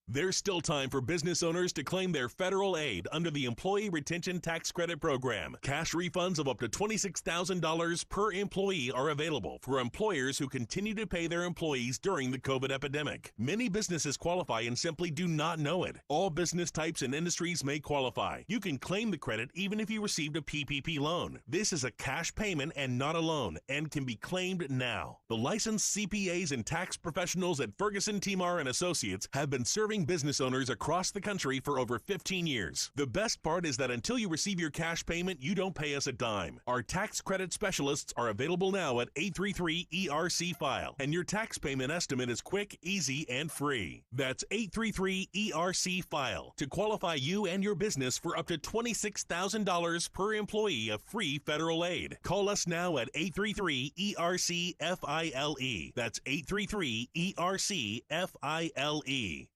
There's still time for business owners to claim their federal aid under the Employee Retention Tax Credit Program. Cash refunds of up to $26,000 per employee are available for employers who continue to pay their employees during the COVID epidemic. Many businesses qualify and simply do not know it. All business types and industries may qualify. You can claim the credit even if you received a PPP loan. This is a cash payment and not a loan and can be claimed now. The licensed CPAs and tax professionals at Ferguson, Timar & Associates have been serving business owners across the country for over 15 years. The best part is that until you receive your cash payment, you don't pay us a dime. Our tax credit specialists are available now at 833-ERC-FILE, and your tax payment estimate is quick, easy, and free. That's 833-ERC-FILE to qualify you and your business for up to $26,000 per employee of free federal aid. Call us now at 833-ERC-FILE. That's 833-ERC-FILE.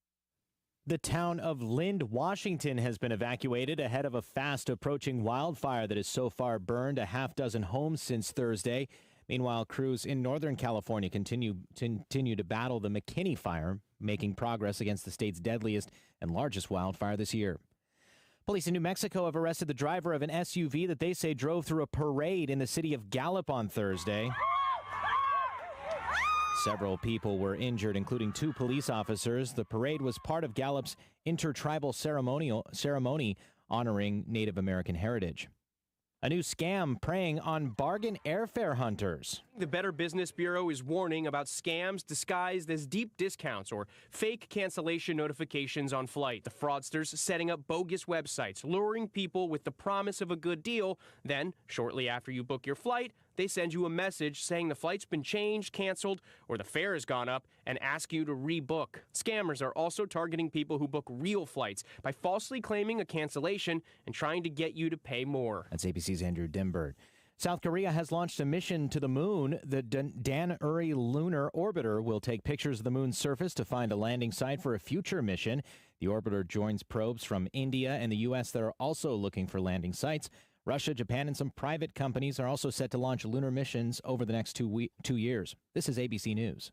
The town of Lind, Washington has been evacuated ahead of a fast-approaching wildfire that has so far burned a half-dozen homes since Thursday. Meanwhile, crews in Northern California continue to battle the McKinney fire, making progress against the state's deadliest and largest wildfire this year. Police in New Mexico have arrested the driver of an SUV that they say drove through a parade in the city of Gallup on Thursday. Several people were injured, including 2 police officers. The parade was part of Gallup's intertribal ceremony honoring Native American heritage. A new scam preying on bargain airfare hunters. The Better Business Bureau is warning about scams disguised as deep discounts or fake cancellation notifications on flight. The fraudsters setting up bogus websites, luring people with the promise of a good deal. Then, shortly after you book your flight, they send you a message saying the flight's been changed, canceled, or the fare has gone up and ask you to rebook. Scammers are also targeting people who book real flights by falsely claiming a cancellation and trying to get you to pay more. That's ABC's Andrew Dimbert. South Korea has launched a mission to the moon. The Dan-Uri lunar orbiter will take pictures of the moon's surface to find a landing site for a future mission. The orbiter joins probes from India and the U.S. that are also looking for landing sites. Russia, Japan, and some private companies are also set to launch lunar missions over the next 2 years. This is ABC News.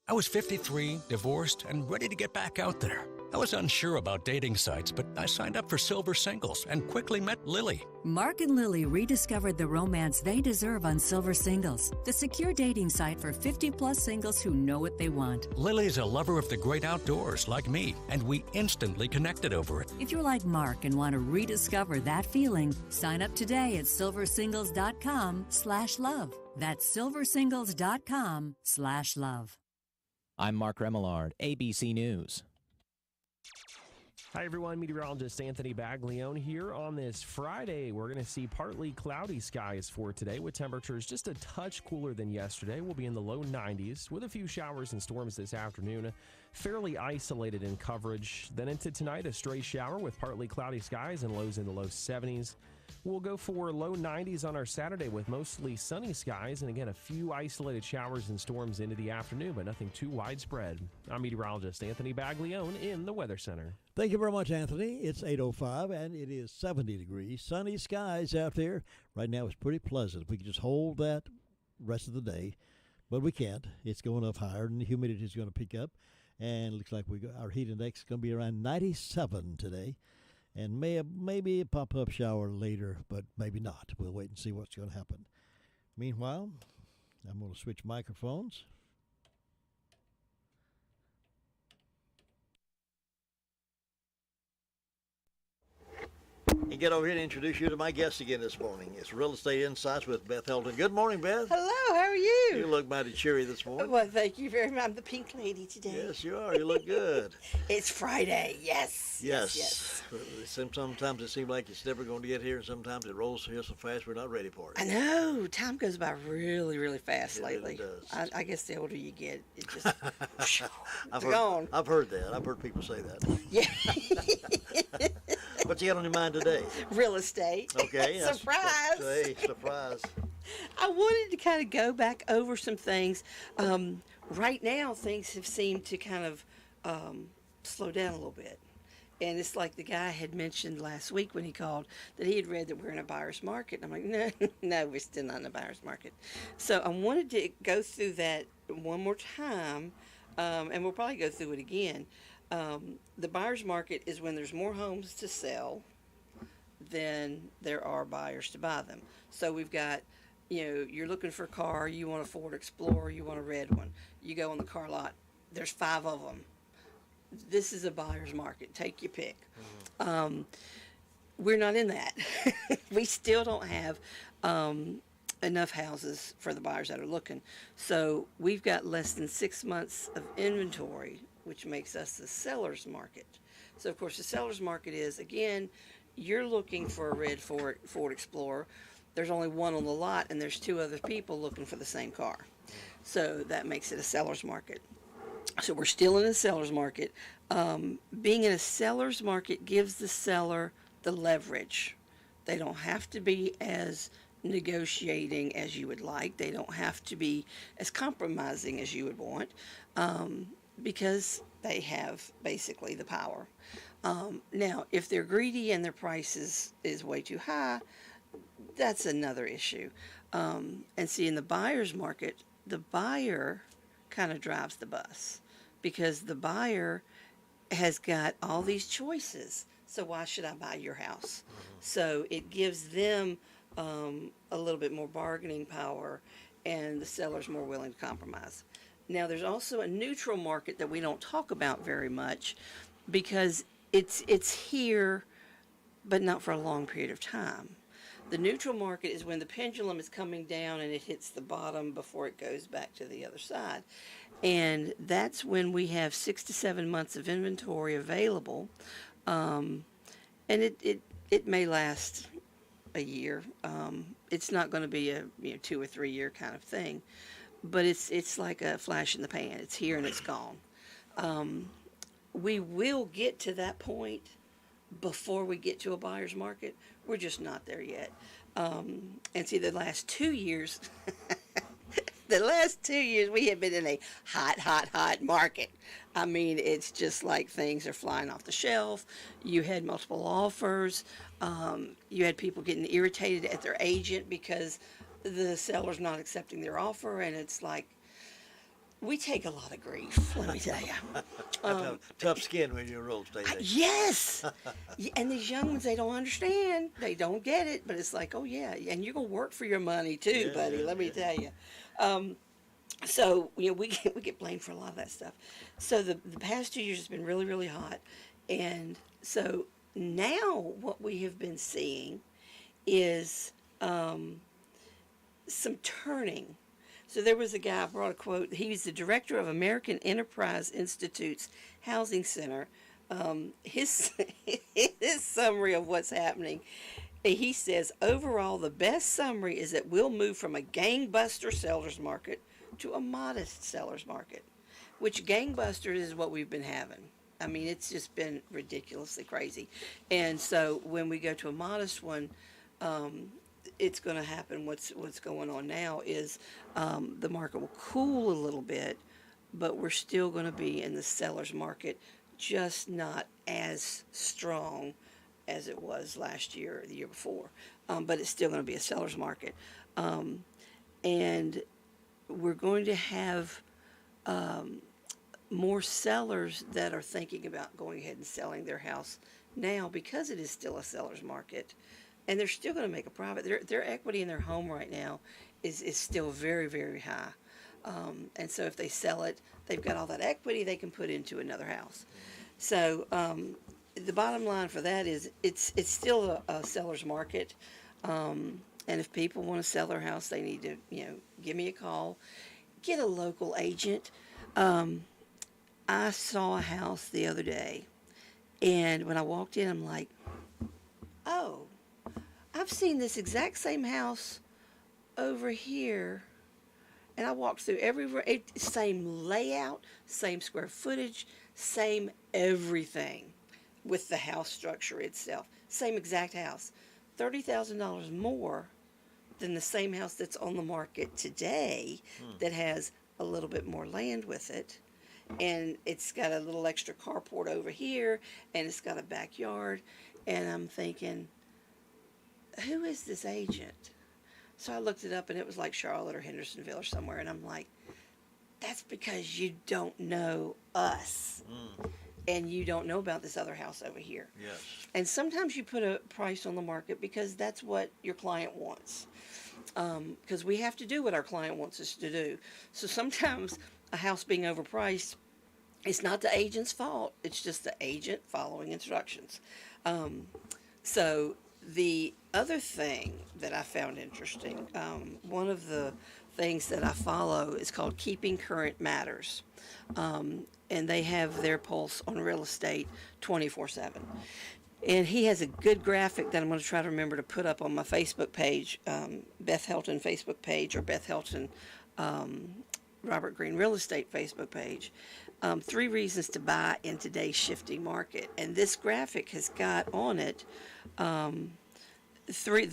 I was 53, divorced, and ready to get back out there. I was unsure about dating sites, but I signed up for Silver Singles and quickly met Lily. Mark and Lily rediscovered the romance they deserve on Silver Singles, the secure dating site for 50-plus singles who know what they want. Lily's a lover of the great outdoors like me, and we instantly connected over it. If you're like Mark and want to rediscover that feeling, sign up today at silversingles.com/love. That's silversingles.com/love. I'm Mark Remillard, ABC News. Hi, everyone. Meteorologist Anthony Baglione here on this Friday. We're going to see partly cloudy skies for today with temperatures just a touch cooler than yesterday. We'll be in the low 90s with a few showers and storms this afternoon. Fairly isolated in coverage. Then into tonight, a stray shower with partly cloudy skies and lows in the low 70s. We'll go for low 90s on our Saturday with mostly sunny skies and again a few isolated showers and storms into the afternoon, but nothing too widespread. I'm meteorologist Anthony Baglione in the Weather Center. Thank you very much, Anthony. It's 8:05 and it is 70 degrees. Sunny skies out there. Right now it's pretty pleasant. We can just hold that rest of the day, but we can't. It's going up higher and the humidity is going to pick up. And it looks like our heat index is going to be around 97 today. And maybe a pop-up shower later, but maybe not. We'll wait and see what's going to happen. Meanwhile, I'm going to switch microphones. And get over here and introduce you to my guest again this morning. It's Real Estate Insights with Beth Helton. Good morning, Beth. Hello, how are you? You look mighty cheery this morning. Well, thank you very much. I'm the pink lady today. Yes, you are. You look good. It's Friday. Yes. Yes. Sometimes it seems like it's never going to get here, and sometimes it rolls here so fast we're not ready for it. I know. Time goes by really, really fast lately. It really does. I guess the older you get, it just I've gone. I've heard that. I've heard people say that. Yeah. What you got on your mind today? Real estate. Okay. Surprise. Hey, surprise. I wanted to kind of go back over some things. Right now, things have seemed to kind of slow down a little bit. And it's like the guy had mentioned last week when he called that he had read that we're in a buyer's market. And I'm like, no, we're still not in a buyer's market. So I wanted to go through that one more time, and we'll probably go through it again. The buyer's market is when there's more homes to sell than there are buyers to buy them. So we've got, you're looking for a car, you want a Ford Explorer, you want a red one. You go on the car lot, there's 5 of them. This is a buyer's market. Take your pick. We're not in that. We still don't have enough houses for the buyers that are looking. So we've got less than 6 months of inventory, which makes us the seller's market. So, of course, the seller's market is, again, you're looking for a red Ford Explorer. There's only one on the lot, and there's 2 other people looking for the same car. So that makes it a seller's market. So we're still in a seller's market. Being in a seller's market gives the seller the leverage. They don't have to be as negotiating as you would like. They don't have to be as compromising as you would want, because they have basically the power. Now, if they're greedy and their price is way too high, that's another issue. And see, in the buyer's market, the buyer kind of drives the bus because the buyer has got all these choices. So why should I buy your house? So it gives them a little bit more bargaining power, and the seller's more willing to compromise. Now, there's also a neutral market that we don't talk about very much because it's here, but not for a long period of time. The neutral market is when the pendulum is coming down and it hits the bottom before it goes back to the other side. And that's when we have 6 to 7 months of inventory available. And it may last a year. It's not going to be a 2 or 3 year kind of thing, but it's like a flash in the pan. It's here and it's gone. We will get to that point before we get to a buyer's market. We're just not there yet. And see, the last 2 years, we have been in a hot market. I mean, it's just like things are flying off the shelf. You had multiple offers. You had people getting irritated at their agent because the seller's not accepting their offer. And it's like, we take a lot of grief, let me tell you. Tough skin when you're a real estate agent. Yes. And these young ones, they don't understand. They don't get it, but it's like, oh, yeah, and you're going to work for your money too, buddy, let me tell you. So, we get blamed for a lot of that stuff. So the past 2 years has been really, really hot. And so now what we have been seeing is some turning. So there was a guy, I brought a quote. He was the director of American Enterprise Institute's Housing Center. His summary of what's happening, he says, overall, the best summary is that we'll move from a gangbuster seller's market to a modest seller's market, which gangbusters is what we've been having. I mean, it's just been ridiculously crazy. And so when we go to a modest one, it's going to happen. What's going on now is the market will cool a little bit, but we're still going to be in the seller's market, just not as strong as it was last year or the year before. But it's still going to be a seller's market. And we're going to have more sellers that are thinking about going ahead and selling their house now because it is still a seller's market. And they're still going to make a profit. Their equity in their home right now is still very, very high. And so if they sell it, they've got all that equity they can put into another house. So the bottom line for that is it's still a seller's market. And if people want to sell their house, they need to, give me a call. Get a local agent. I saw a house the other day, and when I walked in, I'm like, oh, I've seen this exact same house over here. And I walked through same layout, same square footage, same everything with the house structure itself. Same exact house. $30,000 more than the same house that's on the market today that has a little bit more land with it. And it's got a little extra carport over here, and it's got a backyard. And I'm thinking, who is this agent? So I looked it up, and it was like Charlotte or Hendersonville or somewhere. And I'm like, that's because you don't know us. And you don't know about this other house over here. Yes. And sometimes you put a price on the market because that's what your client wants. Because we have to do what our client wants us to do. So sometimes a house being overpriced, it's not the agent's fault. It's just the agent following instructions. So the other thing that I found interesting, one of the things that I follow is called Keeping Current Matters. And they have their pulse on real estate 24/7. And he has a good graphic that I'm going to try to remember to put up on my Facebook page, Beth Helton Facebook page, or Beth Helton Robert Greene Real Estate Facebook page. 3 reasons to buy in today's shifting market. And this graphic has got on it the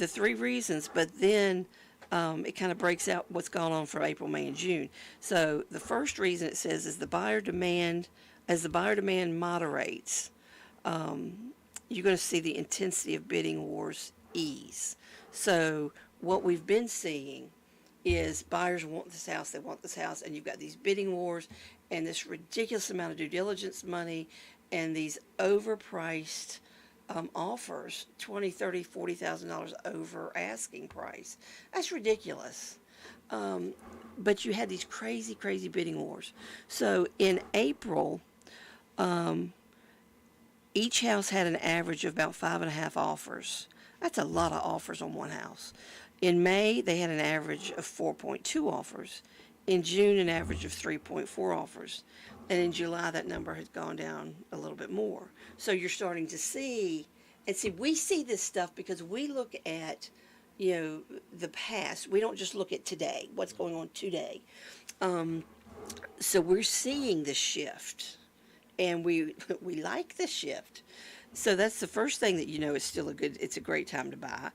3 reasons, but then it kind of breaks out what's gone on for April, May, and June. So the first reason it says is as the buyer demand moderates, you're going to see the intensity of bidding wars ease. So what we've been seeing is buyers want this house, they want this house, and you've got these bidding wars and this ridiculous amount of due diligence money and these overpriced offers, $20,000, $30,000, $40,000 over asking price. That's ridiculous. But you had these crazy, crazy bidding wars. So in April, each house had an average of about 5.5 offers. That's a lot of offers on one house. In May, they had an average of 4.2 offers. In June, an average of 3.4 offers. And in July, that number has gone down a little bit more. So you're starting to see, we see this stuff because we look at, the past. We don't just look at today, what's going on today. So we're seeing the shift, and we like the shift. So that's the first thing that it's a great time to buy.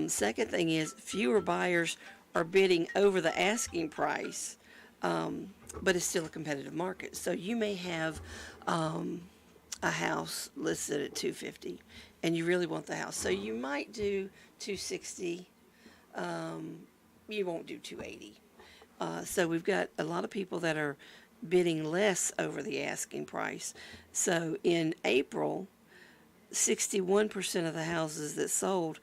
Second thing is fewer buyers are bidding over the asking price, but it's still a competitive market. So you may have a house listed at $250, and you really want the house. So you might do $260. You won't do $280. So we've got a lot of people that are bidding less over the asking price. So in April, 61% of the houses that sold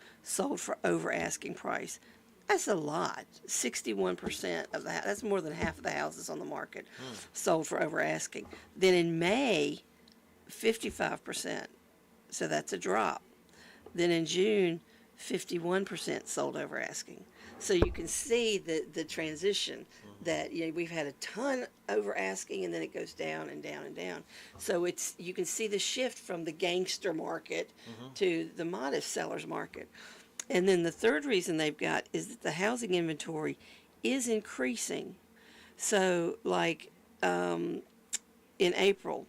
for over asking price. That's a lot. 61% of the that's more than half of the houses on the market sold for over asking. Then in May, 55%. So that's a drop. Then in June, 51% sold over asking. So you can see the transition that we've had a ton over asking, and then it goes down and down and down. So you can see the shift from the gangster market to the modest sellers market. And then the third reason they've got is that the housing inventory is increasing. So like in April,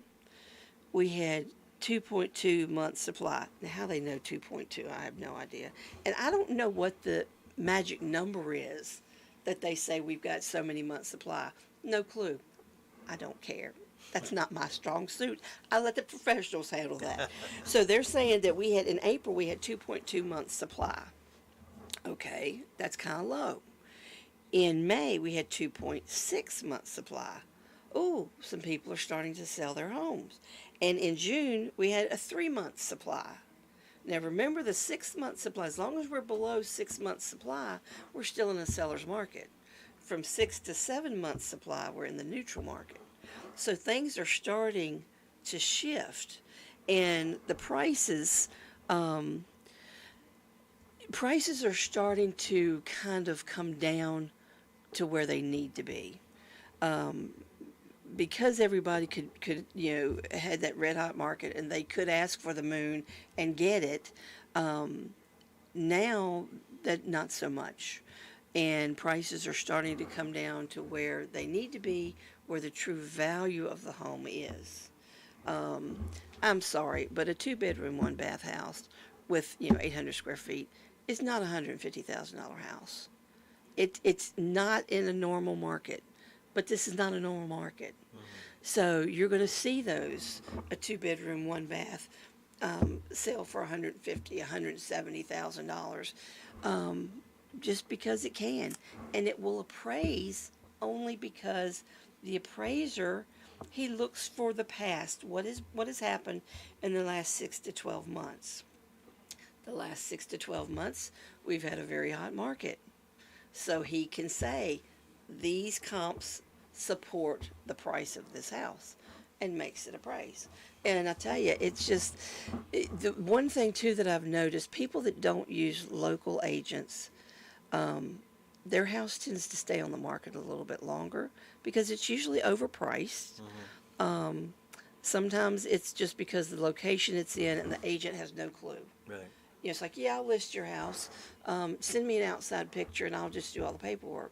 we had 2.2 months supply. Now how they know 2.2, I have no idea. And I don't know what the magic number is that they say we've got so many months supply. No clue. I don't care. That's not my strong suit. I let the professionals handle that. So they're saying that in April, we had 2.2 months supply. Okay, that's kind of low. In May, we had 2.6 months supply. Oh, some people are starting to sell their homes. And in June, we had a 3-month supply. Now remember, the 6-month supply, as long as we're below 6 months supply, we're still in a seller's market. From 6 to 7 months supply, we're in the neutral market. So things are starting to shift, and the prices are starting to kind of come down to where they need to be. Because everybody could had that red hot market and they could ask for the moon and get it, now that not so much. And prices are starting to come down to where they need to be, where the true value of the home is. I'm sorry, but a 2-bedroom, 1-bath house with 800 square feet is not a $150,000 house. It's not in a normal market. But this is not a normal market. So you're going to see those, a 2-bedroom, 1-bath, sell for $150,000, $170,000, just because it can. And it will appraise only because the appraiser, he looks for the past. What has happened in the last 6 to 12 months? The last 6 to 12 months, we've had a very hot market. So he can say, these comps support the price of this house, and makes it appraise. And I tell you, it's just the one thing too that I've noticed, people that don't use local agents, their house tends to stay on the market a little bit longer because it's usually overpriced. Sometimes it's just because the location it's in and the agent has no clue. Right. It's like, yeah, I'll list your house, send me an outside picture and I'll just do all the paperwork.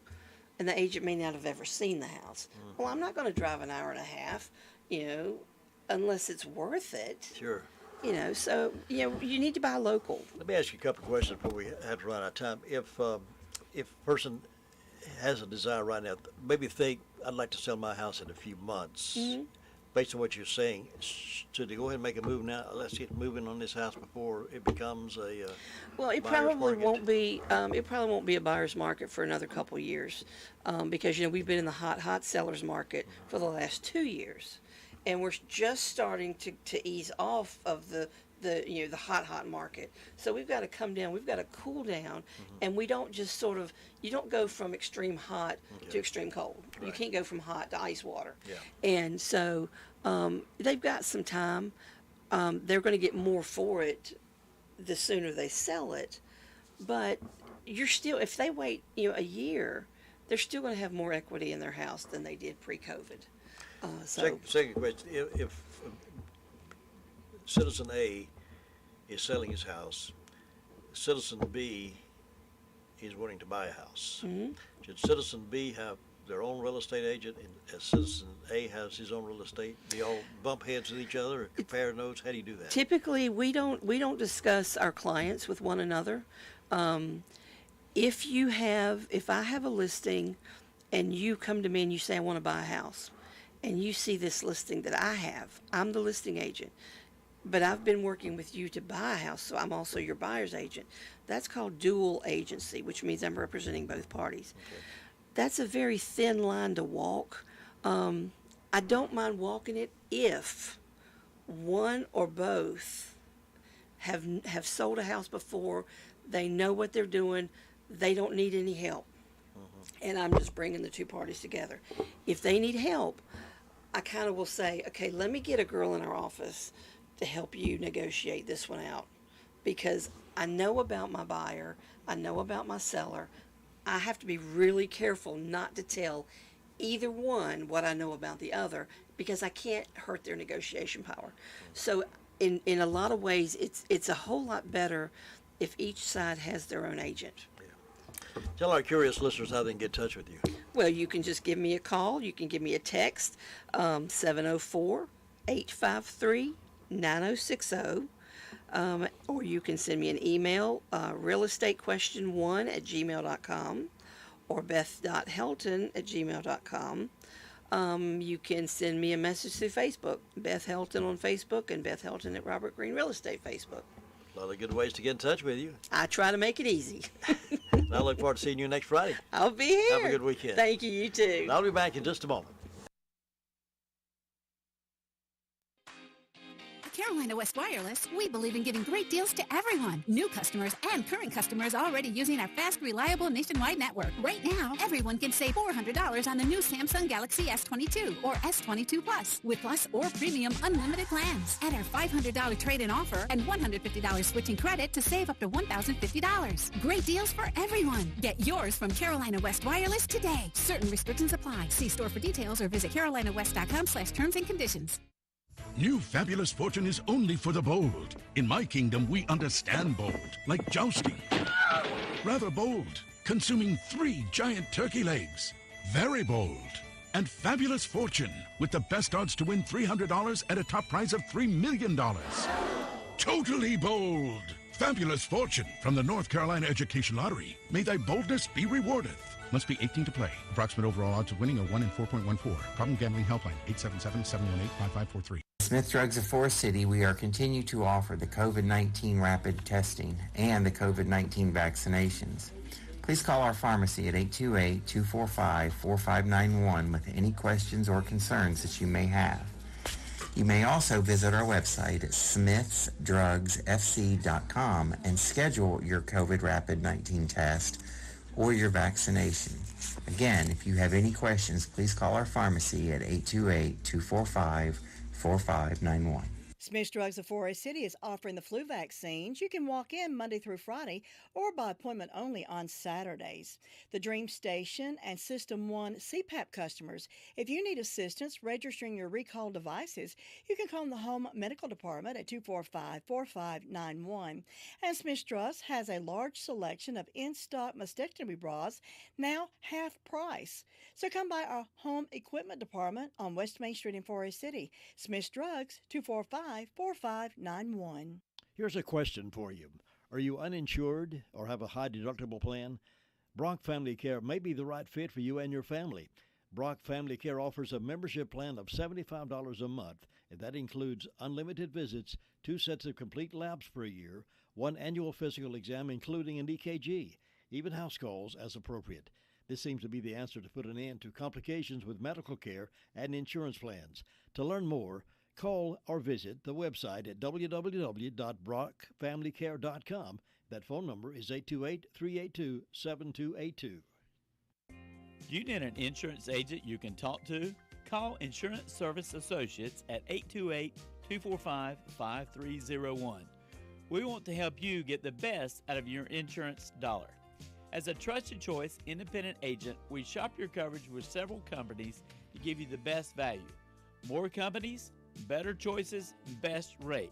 And the agent may not have ever seen the house. Well, I'm not going to drive an hour and a half, unless it's worth it. Sure. So, you need to buy local. Let me ask you a couple of questions before we have to run out of time. If a person has a desire right now, maybe think, I'd like to sell my house in a few months, based on what you're saying, should they go ahead and make a move now? Let's get moving on this house before it becomes a well, it probably won't be. It probably won't be a buyer's market for another couple of years, because we've been in the hot sellers market for the last 2 years, and we're just starting to ease off of the hot market. So we've got to come down. We've got to cool down, and we don't just you don't go from extreme hot to extreme cold. Right. You can't go from hot to ice water. Yeah. And so they've got some time. They're going to get more for it the sooner they sell it. But you're still, if they wait a year, they're still going to have more equity in their house than they did pre-COVID. Second question: If Citizen A is selling his house, Citizen B is wanting to buy a house. Should Citizen B have their own real estate agent, and Citizen A has his own real estate? Do you all bump heads with each other or compare notes? How do you do that? Typically, we don't discuss our clients with one another. If I have a listing, and you come to me and you say I want to buy a house, and you see this listing that I have, I'm the listing agent. But I've been working with you to buy a house, so I'm also your buyer's agent. That's called dual agency, which means I'm representing both parties. Okay. that's a very thin line to walk. I don't mind walking it if one or both have sold a house before, they know what they're doing, they don't need any help, and I'm just bringing the two parties together. If they need help, I kind of will say, okay, let me get a girl in our office to help you negotiate this one out, because I know about my buyer, I know about my seller. I have to be really careful not to tell either one what I know about the other, because I can't hurt their negotiation power. So in a lot of ways, it's a whole lot better if each side has their own agent. Tell our curious listeners how they can get in touch with you. Well, you can just give me a call. You can give me a text, 704-853-9060. Or you can send me an email, realestatequestion1@gmail.com or beth.helton@gmail.com. You can send me a message through Facebook, Beth Helton on Facebook and Beth Helton at Robert Greene Real Estate Facebook. A lot of good ways to get in touch with you. I try to make it easy. I look forward to seeing you next Friday. I'll be here. Have a good weekend. Thank you, you too. I'll be back in just a moment. Carolina West Wireless, we believe in giving great deals to everyone. New customers and current customers already using our fast, reliable nationwide network. Right now, everyone can save $400 on the new Samsung Galaxy S22 or S22 Plus with Plus or Premium unlimited plans. Add our $500 trade-in offer and $150 switching credit to save up to $1,050. Great deals for everyone. Get yours from Carolina West Wireless today. Certain restrictions apply. See store for details or visit carolinawest.com/terms and conditions. New Fabulous Fortune is only for the bold. In my kingdom, we understand bold, like jousting. Rather bold, consuming 3 giant turkey legs. Very bold. And Fabulous Fortune, with the best odds to win $300 and a top prize of $3 million. Totally bold. Fabulous Fortune from the North Carolina Education Lottery. May thy boldness be rewarded. Must be 18 to play. Approximate overall odds of winning are 1 in 4.14. Problem gambling helpline 877-718-5543. Smith Drugs of Forest City, we are continue to offer the COVID-19 rapid testing and the COVID-19 vaccinations. Please call our pharmacy at 828-245-4591 with any questions or concerns that you may have. You may also visit our website at smithsdrugsfc.com and schedule your COVID rapid 19 test or your vaccination. Again, if you have any questions, please call our pharmacy at 828-245-4591. Smith's Drugs of Forest City is offering the flu vaccines. You can walk in Monday through Friday or by appointment only on Saturdays. The Dream Station and System 1 CPAP customers, if you need assistance registering your recall devices, you can call the Home Medical Department at 245-4591. And Smith's Drugs has a large selection of in-stock mastectomy bras, now half price. So come by our Home Equipment Department on West Main Street in Forest City. Smith's Drugs, 245-4591. Here's a question for you. Are you uninsured or have a high deductible plan? Brock Family Care may be the right fit for you and your family. Brock Family Care offers a membership plan of $75 a month, and that includes unlimited visits, 2 sets of complete labs per year, 1 annual physical exam including an EKG, even house calls as appropriate. This seems to be the answer to put an end to complications with medical care and insurance plans. To learn more, call or visit the website at www.brockfamilycare.com. That phone number is 828-382-7282. You need an insurance agent you can talk to? Call Insurance Service Associates at 828-245-5301. We want to help you get the best out of your insurance dollar. As a trusted choice independent agent, we shop your coverage with several companies to give you the best value. More companies, better choices, best rate.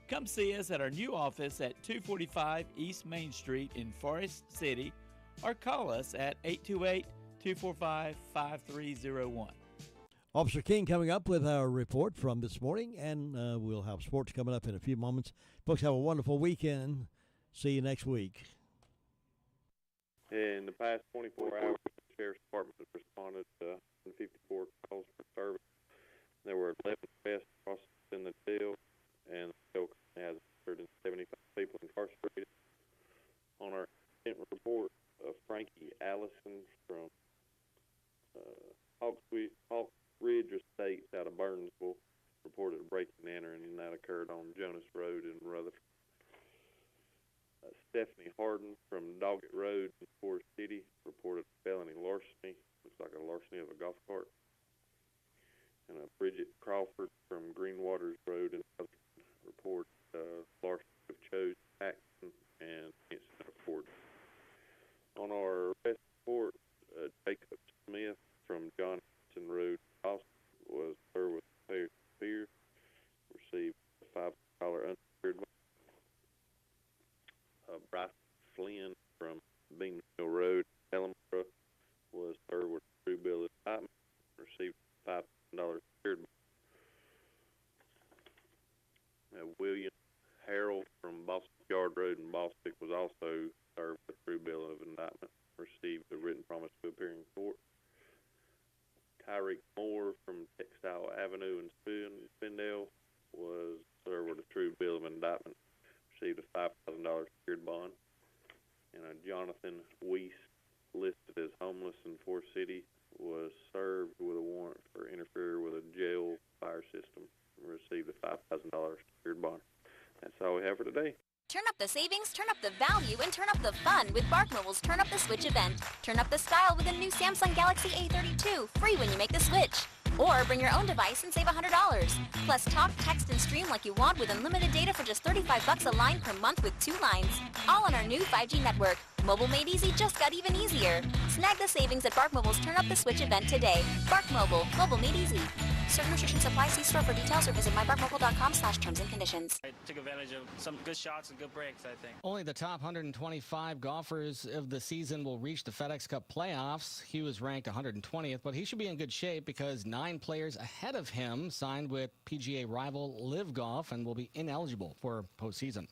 Come see us at our new office at 245 East Main Street in Forest City or call us at 828-245-5301. Officer King coming up with our report from this morning, and we'll have sports coming up in a few moments. Folks, have a wonderful weekend. See you next week. In the past 24 hours, the Sheriff's Department has responded to 154 calls for service. There were 11 arrests in the jail, and the jail has 175 people incarcerated. On our incident report, Frankie Allison from Road in Forest City reported felony larceny. Looks like a larceny of a golf cart. And Bridget Crawford from Greenwaters Road in Rutherford reported larceny of Chose Paxton and incident of Ford. On our arrest report, Jacob Smith from Johnson Road Austin was served with fair fear, received a $5 unsecured bond. Bryce Flynn from Beam Mill Road, Ellenboro, was served with a true bill of indictment, received a $5,000 secured bond. William Harrell from Boston Yard Road in Boston was also served with a true bill of indictment, received a written promise to appear in court. Tyreek Moore from Textile Avenue in Spindale was served with a true bill of indictment, received a $5,000 secured bond. And Jonathan Weiss, listed as homeless in Forest City, was served with a warrant for interfering with a jail fire system and received a $5,000 secured bond. That's all we have for today. Turn up the savings, turn up the value, and turn up the fun with BarkMobile's Turn Up the Switch event. Turn up the style with a new Samsung Galaxy A32, free when you make the switch. Or bring your own device and save $100. Plus talk, text, and stream like you want with unlimited data for just $35 a line per month with 2 lines. All on our new 5G network. Mobile made easy just got even easier. Snag the savings at BarkMobile's Turn Up the Switch event today. BarkMobile, mobile made easy. Certain restrictions apply. See store for details or visit mybarkmobile.com/terms and conditions. I took advantage of some good shots and good breaks, I think. Only the top 125 golfers of the season will reach the FedEx Cup playoffs. He was ranked 120th, but he should be in good shape because 9 players ahead of him signed with PGA rival Live Golf and will be ineligible for postseason.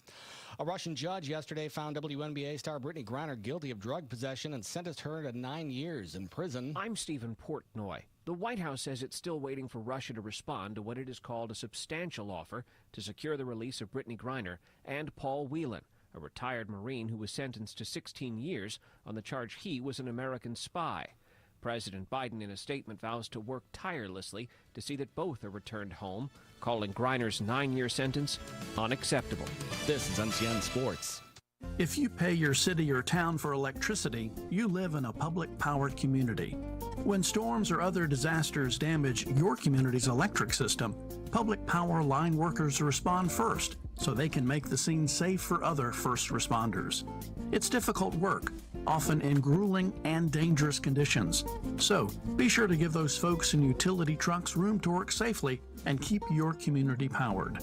A Russian judge yesterday found WNBA star Brittany Griner guilty of drug possession and sentenced her to 9 years in prison. I'm Stephen Portnoy. The White House says it's still waiting for Russia to respond to what it has called a substantial offer to secure the release of Brittany Griner and Paul Whelan, a retired Marine who was sentenced to 16 years on the charge he was an American spy. President Biden, in a statement, vows to work tirelessly to see that both are returned home, calling Griner's 9-year sentence unacceptable. This is NCN Sports. If you pay your city or town for electricity, you live in a public-powered community. When storms or other disasters damage your community's electric system, public power line workers respond first so they can make the scene safe for other first responders. It's difficult work, often in grueling and dangerous conditions. So be sure to give those folks in utility trucks room to work safely and keep your community powered.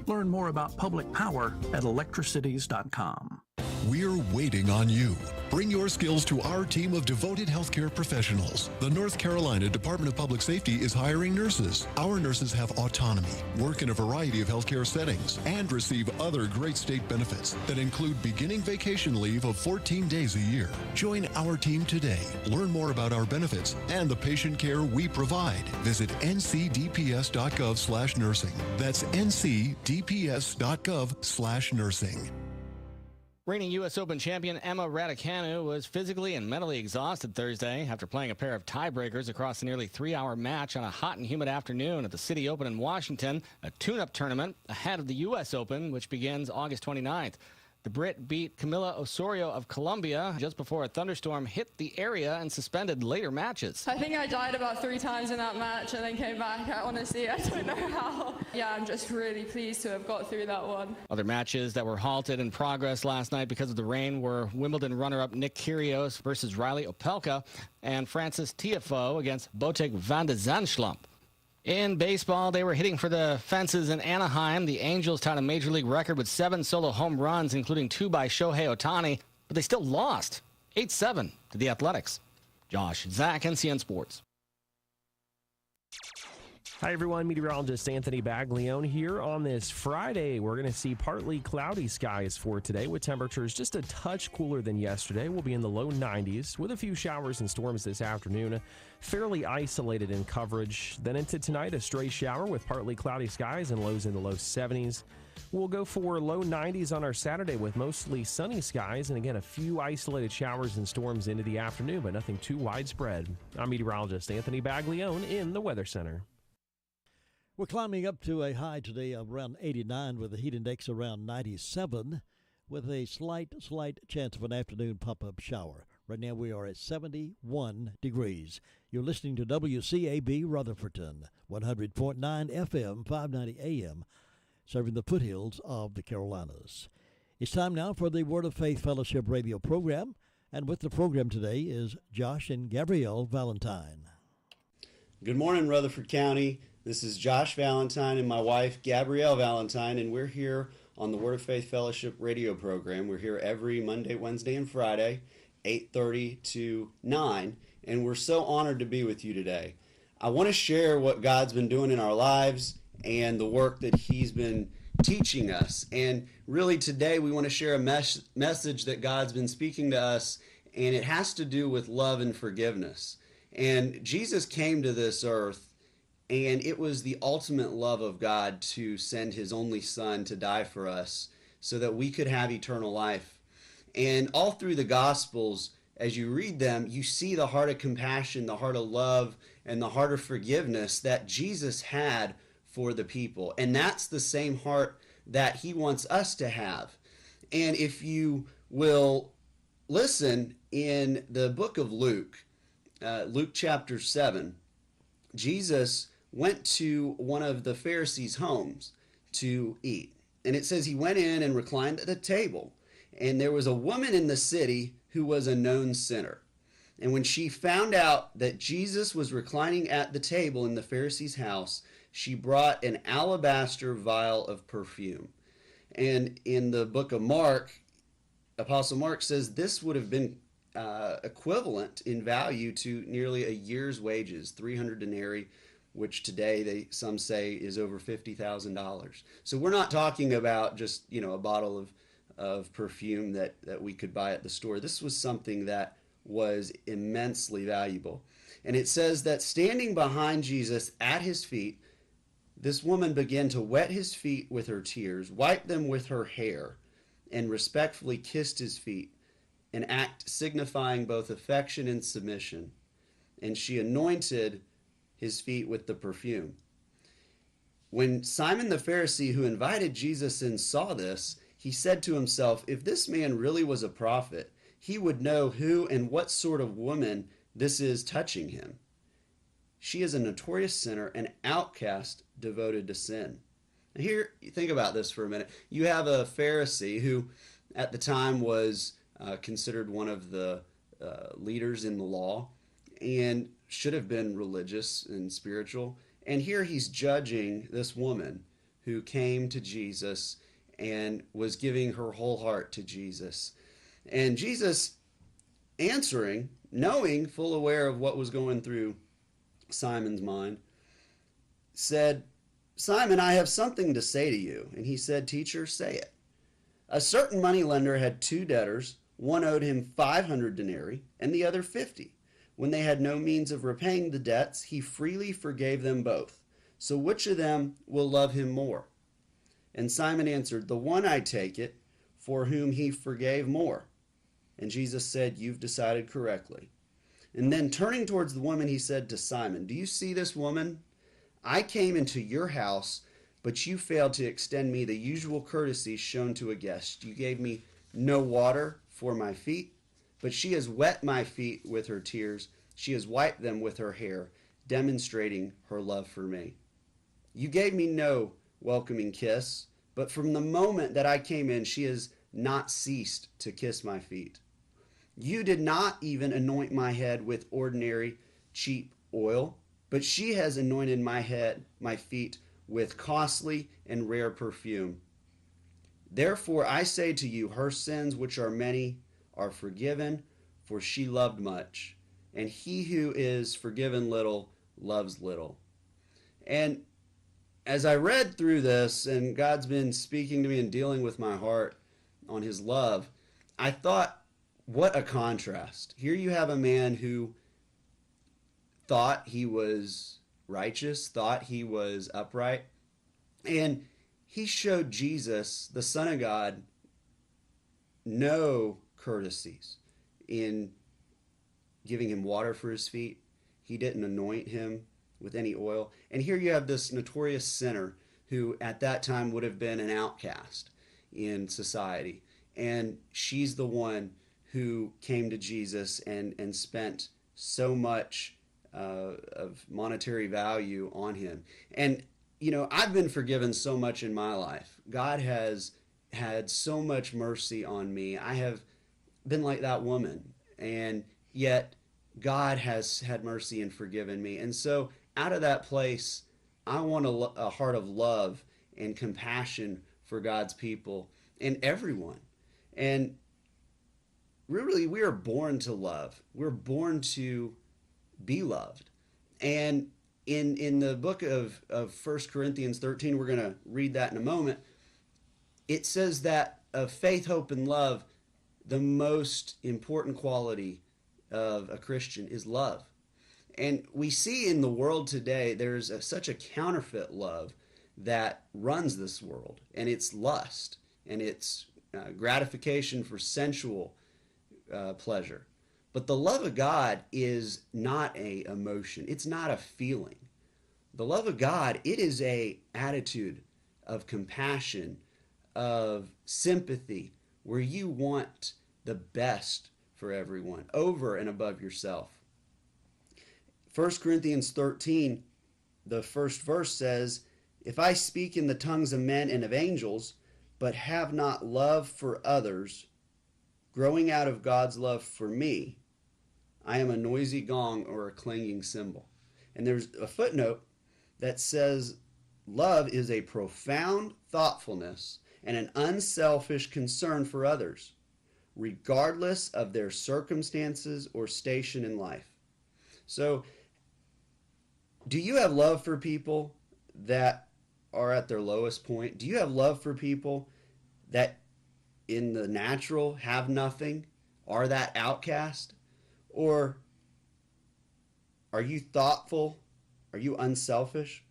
Learn more about public power at electricities.com. We're waiting on you. Bring your skills to our team of devoted healthcare professionals. The North Carolina Department of Public Safety is hiring nurses. Our nurses have autonomy, work in a variety of healthcare settings, and receive other great state benefits that include beginning vacation leave of 14 days a year. Join our team today. Learn more about our benefits and the patient care we provide. Visit ncdps.gov/nursing. That's ncdps.gov/nursing. Reigning U.S. Open champion Emma Raducanu was physically and mentally exhausted Thursday after playing a pair of tiebreakers across a nearly 3-hour match on a hot and humid afternoon at the City Open in Washington, a tune-up tournament ahead of the U.S. Open, which begins August 29th. The Brit beat Camila Osorio of Colombia just before a thunderstorm hit the area and suspended later matches. I think I died about 3 times in that match and then came back. Honestly, I don't know how. Yeah, I'm just really pleased to have got through that one. Other matches that were halted in progress last night because of the rain were Wimbledon runner-up Nick Kyrgios versus Riley Opelka and Francis Tiafoe against Botic van de Zandschulp. In baseball, they were hitting for the fences in Anaheim. The Angels tied a major league record with 7 solo home runs, including 2 by Shohei Ohtani, but they still lost 8-7 to the Athletics. Josh Zach, NCN Sports. Hi, everyone. Meteorologist Anthony Baglione here on this Friday. We're going to see partly cloudy skies for today with temperatures just a touch cooler than yesterday. We'll be in the low 90s with a few showers and storms this afternoon. Fairly isolated in coverage. Then into tonight, a stray shower with partly cloudy skies and lows in the low 70s. We'll go for low 90s on our Saturday with mostly sunny skies and, again, a few isolated showers and storms into the afternoon, but nothing too widespread. I'm meteorologist Anthony Baglione in the Weather Center. We're climbing up to a high today of around 89 with the heat index around 97. with a slight chance of an afternoon pop-up shower. Right now we are at 71 degrees. You're listening to WCAB Rutherford, 100.9 FM, 590 AM, serving the foothills of the Carolinas. It's time now for the Word of Faith Fellowship radio program, and with the program today is Josh and Gabrielle Valentine. Good morning, Rutherford County. This is Josh Valentine and my wife, Gabrielle Valentine, and we're here on the Word of Faith Fellowship radio program. We're here every Monday, Wednesday, and Friday, 8:30 to 9, and we're so honored to be with you today. I want to share what God's been doing in our lives and the work that He's been teaching us. And really today we want to share a message that God's been speaking to us, and it has to do with love and forgiveness. And Jesus came to this earth, and it was the ultimate love of God to send His only Son to die for us so that we could have eternal life. And all through the Gospels, as you read them, you see the heart of compassion, the heart of love, and the heart of forgiveness that Jesus had for the people. And that's the same heart that He wants us to have. And if you will listen, in the book of Luke, Luke chapter 7, Jesus went to one of the Pharisees' homes to eat. And it says he went in and reclined at a table. And there was a woman in the city who was a known sinner. And when she found out that Jesus was reclining at the table in the Pharisee's house, she brought an alabaster vial of perfume. And in the book of Mark, Apostle Mark says this would have been equivalent in value to nearly a year's wages, 300 denarii, which today some say is over $50,000. So we're not talking about just, a bottle of perfume that we could buy at the store. This was something that was immensely valuable. And it says that standing behind Jesus at His feet, this woman began to wet His feet with her tears, wiped them with her hair, and respectfully kissed His feet, an act signifying both affection and submission. And she anointed His feet with the perfume. When Simon the Pharisee, who invited Jesus in, saw this, he said to himself, if this man really was a prophet, he would know who and what sort of woman this is touching him. She is a notorious sinner, an outcast devoted to sin. Now here, think about this for a minute. You have a Pharisee who at the time was considered one of the leaders in the law and should have been religious and spiritual. And here he's judging this woman who came to Jesus and was giving her whole heart to Jesus. And Jesus answering, knowing, full aware of what was going through Simon's mind, said, Simon, I have something to say to you. And he said, Teacher, say it. A certain moneylender had two debtors. One owed him 500 denarii and the other 50. When they had no means of repaying the debts, he freely forgave them both. So which of them will love him more? And Simon answered, the one, I take it, for whom he forgave more. And Jesus said, you've decided correctly. And then turning towards the woman, he said to Simon, do you see this woman? I came into your house, but you failed to extend me the usual courtesy shown to a guest. You gave me no water for my feet, but she has wet my feet with her tears. She has wiped them with her hair, demonstrating her love for me. You gave me no welcoming kiss, but from the moment that I came in, she has not ceased to kiss my feet. You did not even anoint my head with ordinary cheap oil, but she has anointed my feet with costly and rare perfume. Therefore I say to you, her sins, which are many, are forgiven, for she loved much. And he who is forgiven little loves little. And as I read through this, and God's been speaking to me and dealing with my heart on His love, I thought, what a contrast. Here you have a man who thought he was righteous, thought he was upright, and he showed Jesus, the Son of God, no courtesies in giving him water for his feet. He didn't anoint him with any oil. And here you have this notorious sinner who at that time would have been an outcast in society. and she's the one who came to Jesus and spent so much of monetary value on him. And, you know, I've been forgiven so much in my life. God has had so much mercy on me. I have been like that woman, and yet God has had mercy and forgiven me. And so out of that place, I want a heart of love and compassion for God's people and everyone. And really, we are born to love. We're born to be loved. And in the book of 1 Corinthians 13, we're going to read that in a moment, it says that of faith, hope, and love, the most important quality of a Christian is love. And we see in the world today, there's such a counterfeit love that runs this world, and it's lust, and it's gratification for sensual pleasure. But the love of God is not a emotion. It's not a feeling. The love of God, it is a attitude of compassion, of sympathy, where you want the best for everyone over and above yourself. 1 Corinthians 13, the first verse says, "If I speak in the tongues of men and of angels, but have not love for others, growing out of God's love for me, I am a noisy gong or a clanging cymbal." And there's a footnote that says, love is a profound thoughtfulness and an unselfish concern for others, regardless of their circumstances or station in life. So, do you have love for people that are at their lowest point? Do you have love for people that in the natural have nothing, are that outcast? Or are you thoughtful? Are you unselfish?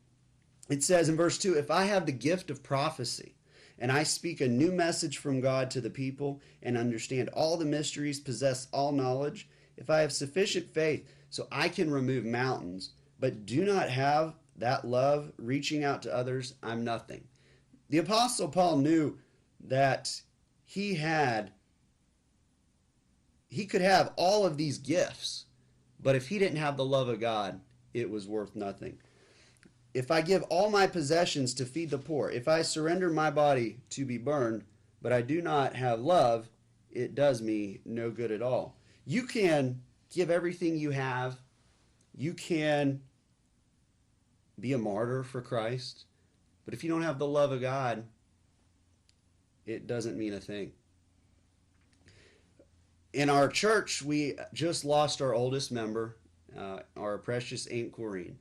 It says in verse 2, "If I have the gift of prophecy, and I speak a new message from God to the people, and understand all the mysteries, possess all knowledge, if I have sufficient faith so I can remove mountains, but do not have that love reaching out to others, I'm nothing." The Apostle Paul knew that he could have all of these gifts, but if he didn't have the love of God, it was worth nothing. "If I give all my possessions to feed the poor, if I surrender my body to be burned, but I do not have love, it does me no good at all." You can give everything you have. You can be a martyr for Christ. But if you don't have the love of God, it doesn't mean a thing. In our church, we just lost our oldest member, our precious Aunt Corrine.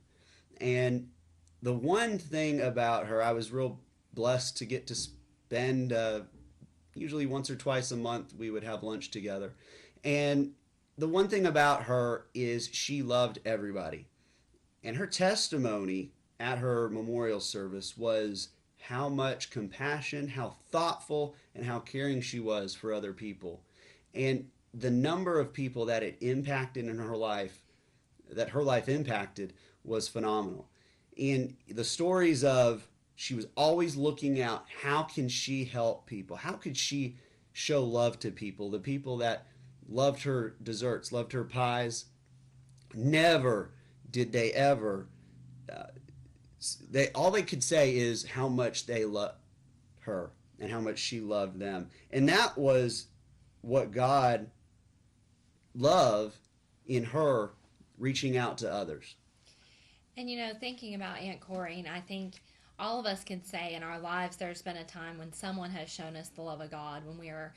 And the one thing about her, I was real blessed to get to spend, usually once or twice a month, we would have lunch together. And the one thing about her is she loved everybody. And her testimony at her memorial service was how much compassion, how thoughtful, and how caring she was for other people. And the number of people that it impacted in her life, that her life impacted, was phenomenal. And the stories of she was always looking out, how can she help people? How could she show love to people? The people that loved her desserts, loved her pies, never did they ever, all they could say is how much they loved her and how much she loved them. And that was what God loved in her, reaching out to others. And you know, thinking about Aunt Corrine, I think all of us can say in our lives there's been a time when someone has shown us the love of God, when we were,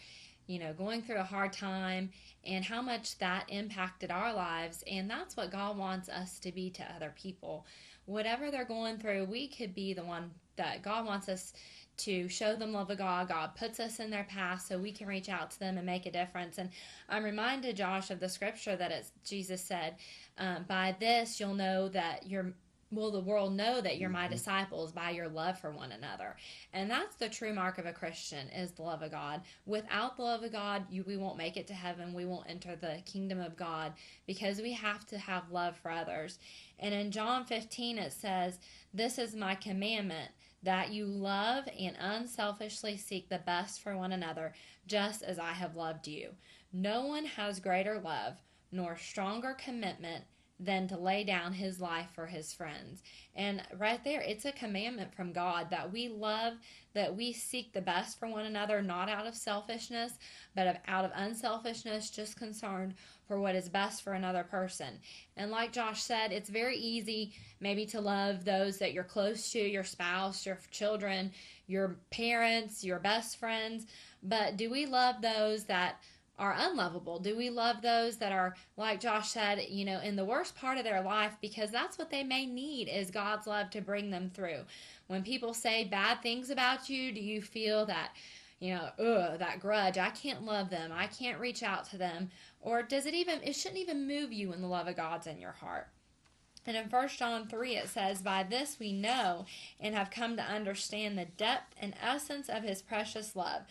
you know, going through a hard time, and how much that impacted our lives. And that's what God wants us to be to other people. Whatever they're going through, we could be the one that God wants us to show them love of God. God puts us in their path so we can reach out to them and make a difference. And I'm reminded, Josh, of the scripture that Jesus said, by this you'll know that the world know that you're my disciples, by your love for one another. And that's the true mark of a Christian, is the love of God. Without the love of God, we won't make it to heaven. We won't enter the kingdom of God, because we have to have love for others. And in John 15 it says, "This is my commandment, that you love and unselfishly seek the best for one another, just as I have loved you. No one has greater love nor stronger commitment than to lay down his life for his friends. And right there, it's a commandment from God that we love, that we seek the best for one another, not out of selfishness, but out of unselfishness, just concerned for what is best for another person. And like Josh said, it's very easy maybe to love those that you're close to, your spouse, your children, your parents, your best friends, but do we love those that are unlovable? Do we love those that are, like Josh said, in the worst part of their life, because that's what they may need, is God's love to bring them through? When people say bad things about you, do you feel that, that grudge, I can't love them, I can't reach out to them? Or it shouldn't even move you when the love of God's in your heart? And in 1 John 3, it says, by this we know and have come to understand the depth and essence of his precious love,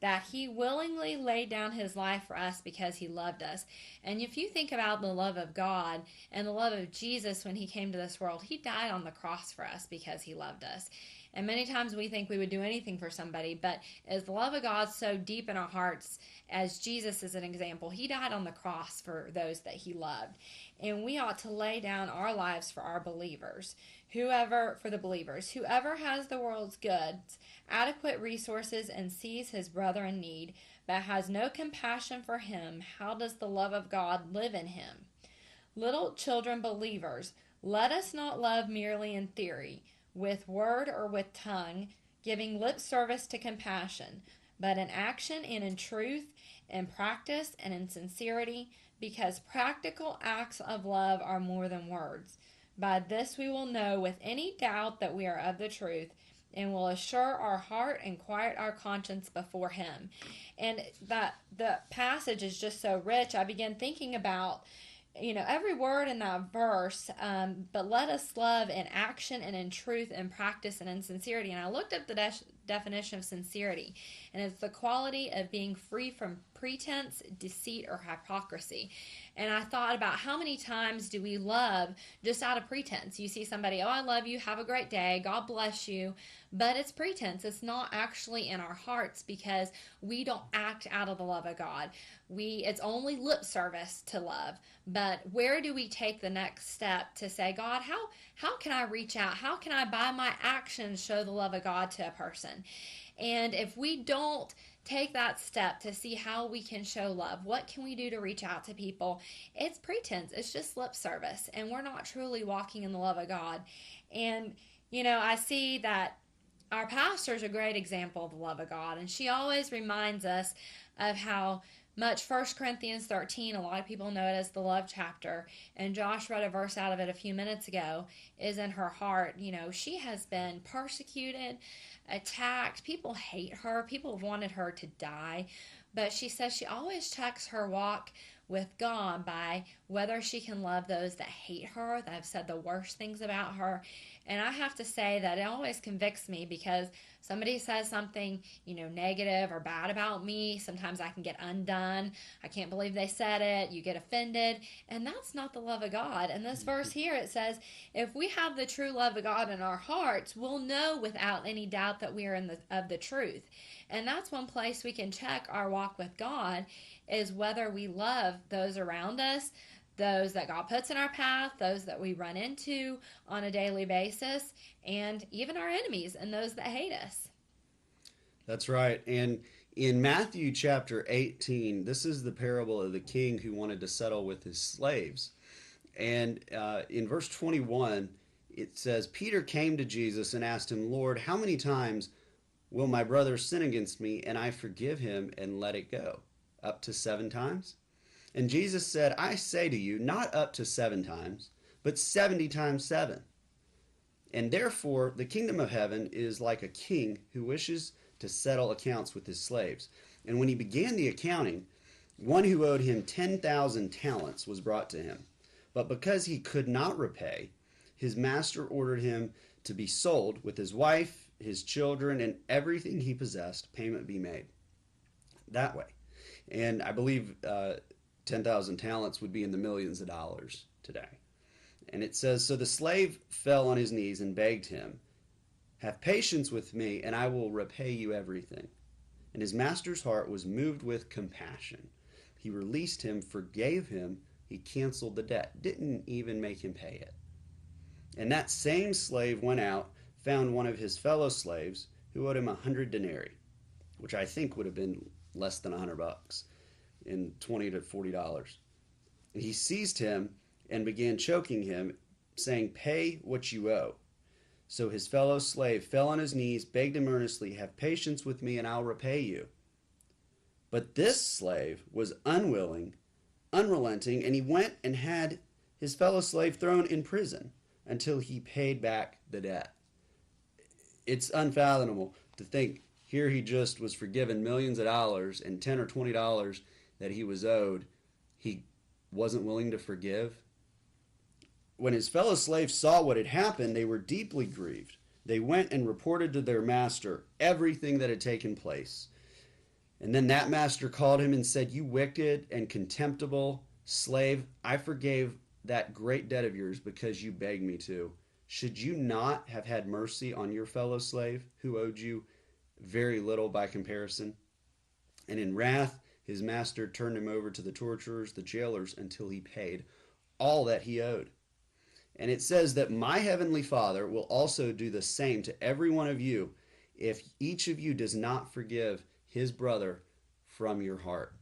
that he willingly laid down his life for us because he loved us. And if you think about the love of God and the love of Jesus when he came to this world, he died on the cross for us because he loved us. And many times we think we would do anything for somebody, but is the love of God so deep in our hearts, as Jesus is an example? He died on the cross for those that he loved. And we ought to lay down our lives for our believers. Whoever has the world's goods, adequate resources, and sees his brother in need, but has no compassion for him, how does the love of God live in him? Little children believers, let us not love merely in theory, with word or with tongue, giving lip service to compassion, but in action and in truth, in practice and in sincerity, because practical acts of love are more than words. By this we will know with any doubt that we are of the truth, and will assure our heart and quiet our conscience before him. And that the passage is just so rich. I began thinking about every word in that verse, but let us love in action and in truth and practice and in sincerity. And I looked up the definition of sincerity, and it's the quality of being free from pretense, deceit, or hypocrisy. And I thought about how many times do we love just out of pretense? You see somebody, oh, I love you, have a great day, God bless you, but it's pretense. It's not actually in our hearts because we don't act out of the love of God. It's only lip service to love. But where do we take the next step to say, God, how can I reach out? How can I, by my actions, show the love of God to a person? And if we don't take that step to see how we can show love, what can we do to reach out to people? It's pretense. It's just lip service. And we're not truly walking in the love of God. And, I see that our pastor's a great example of the love of God. And she always reminds us of how much 1 Corinthians 13, a lot of people know it as the love chapter, and Josh read a verse out of it a few minutes ago, is in her heart. She has been persecuted, attacked. People hate her. People have wanted her to die. But she says she always checks her walk with God by whether she can love those that hate her, that have said the worst things about her. And I have to say that it always convicts me, because somebody says something, negative or bad about me, sometimes I can get undone. I can't believe they said it. You get offended. And that's not the love of God. And this verse here, it says, if we have the true love of God in our hearts, we'll know without any doubt that we are of the truth. And that's one place we can check our walk with God, is whether we love those around us, those that God puts in our path, those that we run into on a daily basis, and even our enemies and those that hate us. That's right. And in Matthew chapter 18, this is the parable of the king who wanted to settle with his slaves. And in verse 21, it says, Peter came to Jesus and asked him, Lord, how many times will my brother sin against me and I forgive him and let it go? Up to 7 times? And Jesus said, I say to you, not up to 7 times, but 70 times 7. And therefore, the kingdom of heaven is like a king who wishes to settle accounts with his slaves. And when he began the accounting, one who owed him 10,000 talents was brought to him. But because he could not repay, his master ordered him to be sold with his wife, his children, and everything he possessed, payment be made. That way. And I believe 10,000 talents would be in the millions of dollars today. And it says, so the slave fell on his knees and begged him, Have patience with me, and I will repay you everything." And his master's heart was moved with compassion. He released him, forgave him, he canceled the debt, didn't even make him pay it. And that same slave went out, found one of his fellow slaves who owed him 100 denarii, which I think would have been less than $100 in $20 to $40. And he seized him and began choking him, saying, "Pay what you owe." So his fellow slave fell on his knees, begged him earnestly, "Have patience with me, and I'll repay you." But this slave was unwilling, unrelenting, and he went and had his fellow slave thrown in prison until he paid back the debt. It's unfathomable to think here he just was forgiven millions of dollars, and $10 or $20 that he was owed, he wasn't willing to forgive. When his fellow slaves saw what had happened, they were deeply grieved. They went and reported to their master everything that had taken place. And then that master called him and said, "You wicked and contemptible slave, I forgave that great debt of yours because you begged me to. Should you not have had mercy on your fellow slave who owed you very little by comparison?" And in wrath, his master turned him over to the torturers, the jailers, until he paid all that he owed. And it says that my heavenly Father will also do the same to every one of you if each of you does not forgive his brother from your heart.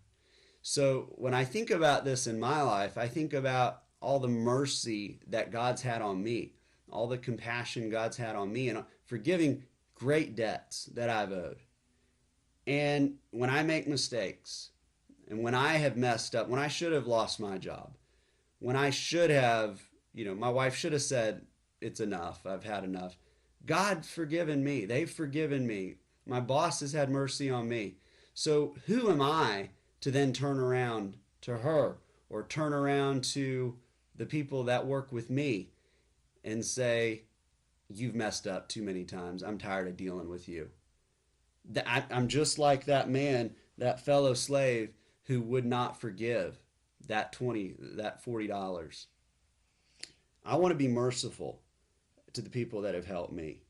So when I think about this in my life, I think about all the mercy that God's had on me, all the compassion God's had on me, and forgiving great debts that I've owed. And when I make mistakes, and when I have messed up, when I should have lost my job, when I should have, my wife should have said, "It's enough, I've had enough," God's forgiven me. They've forgiven me. My boss has had mercy on me. So who am I to then turn around to her or turn around to the people that work with me and say, "You've messed up too many times. I'm tired of dealing with you"? I'm just like that man, that fellow slave who would not forgive that $40. I want to be merciful to the people that have helped me.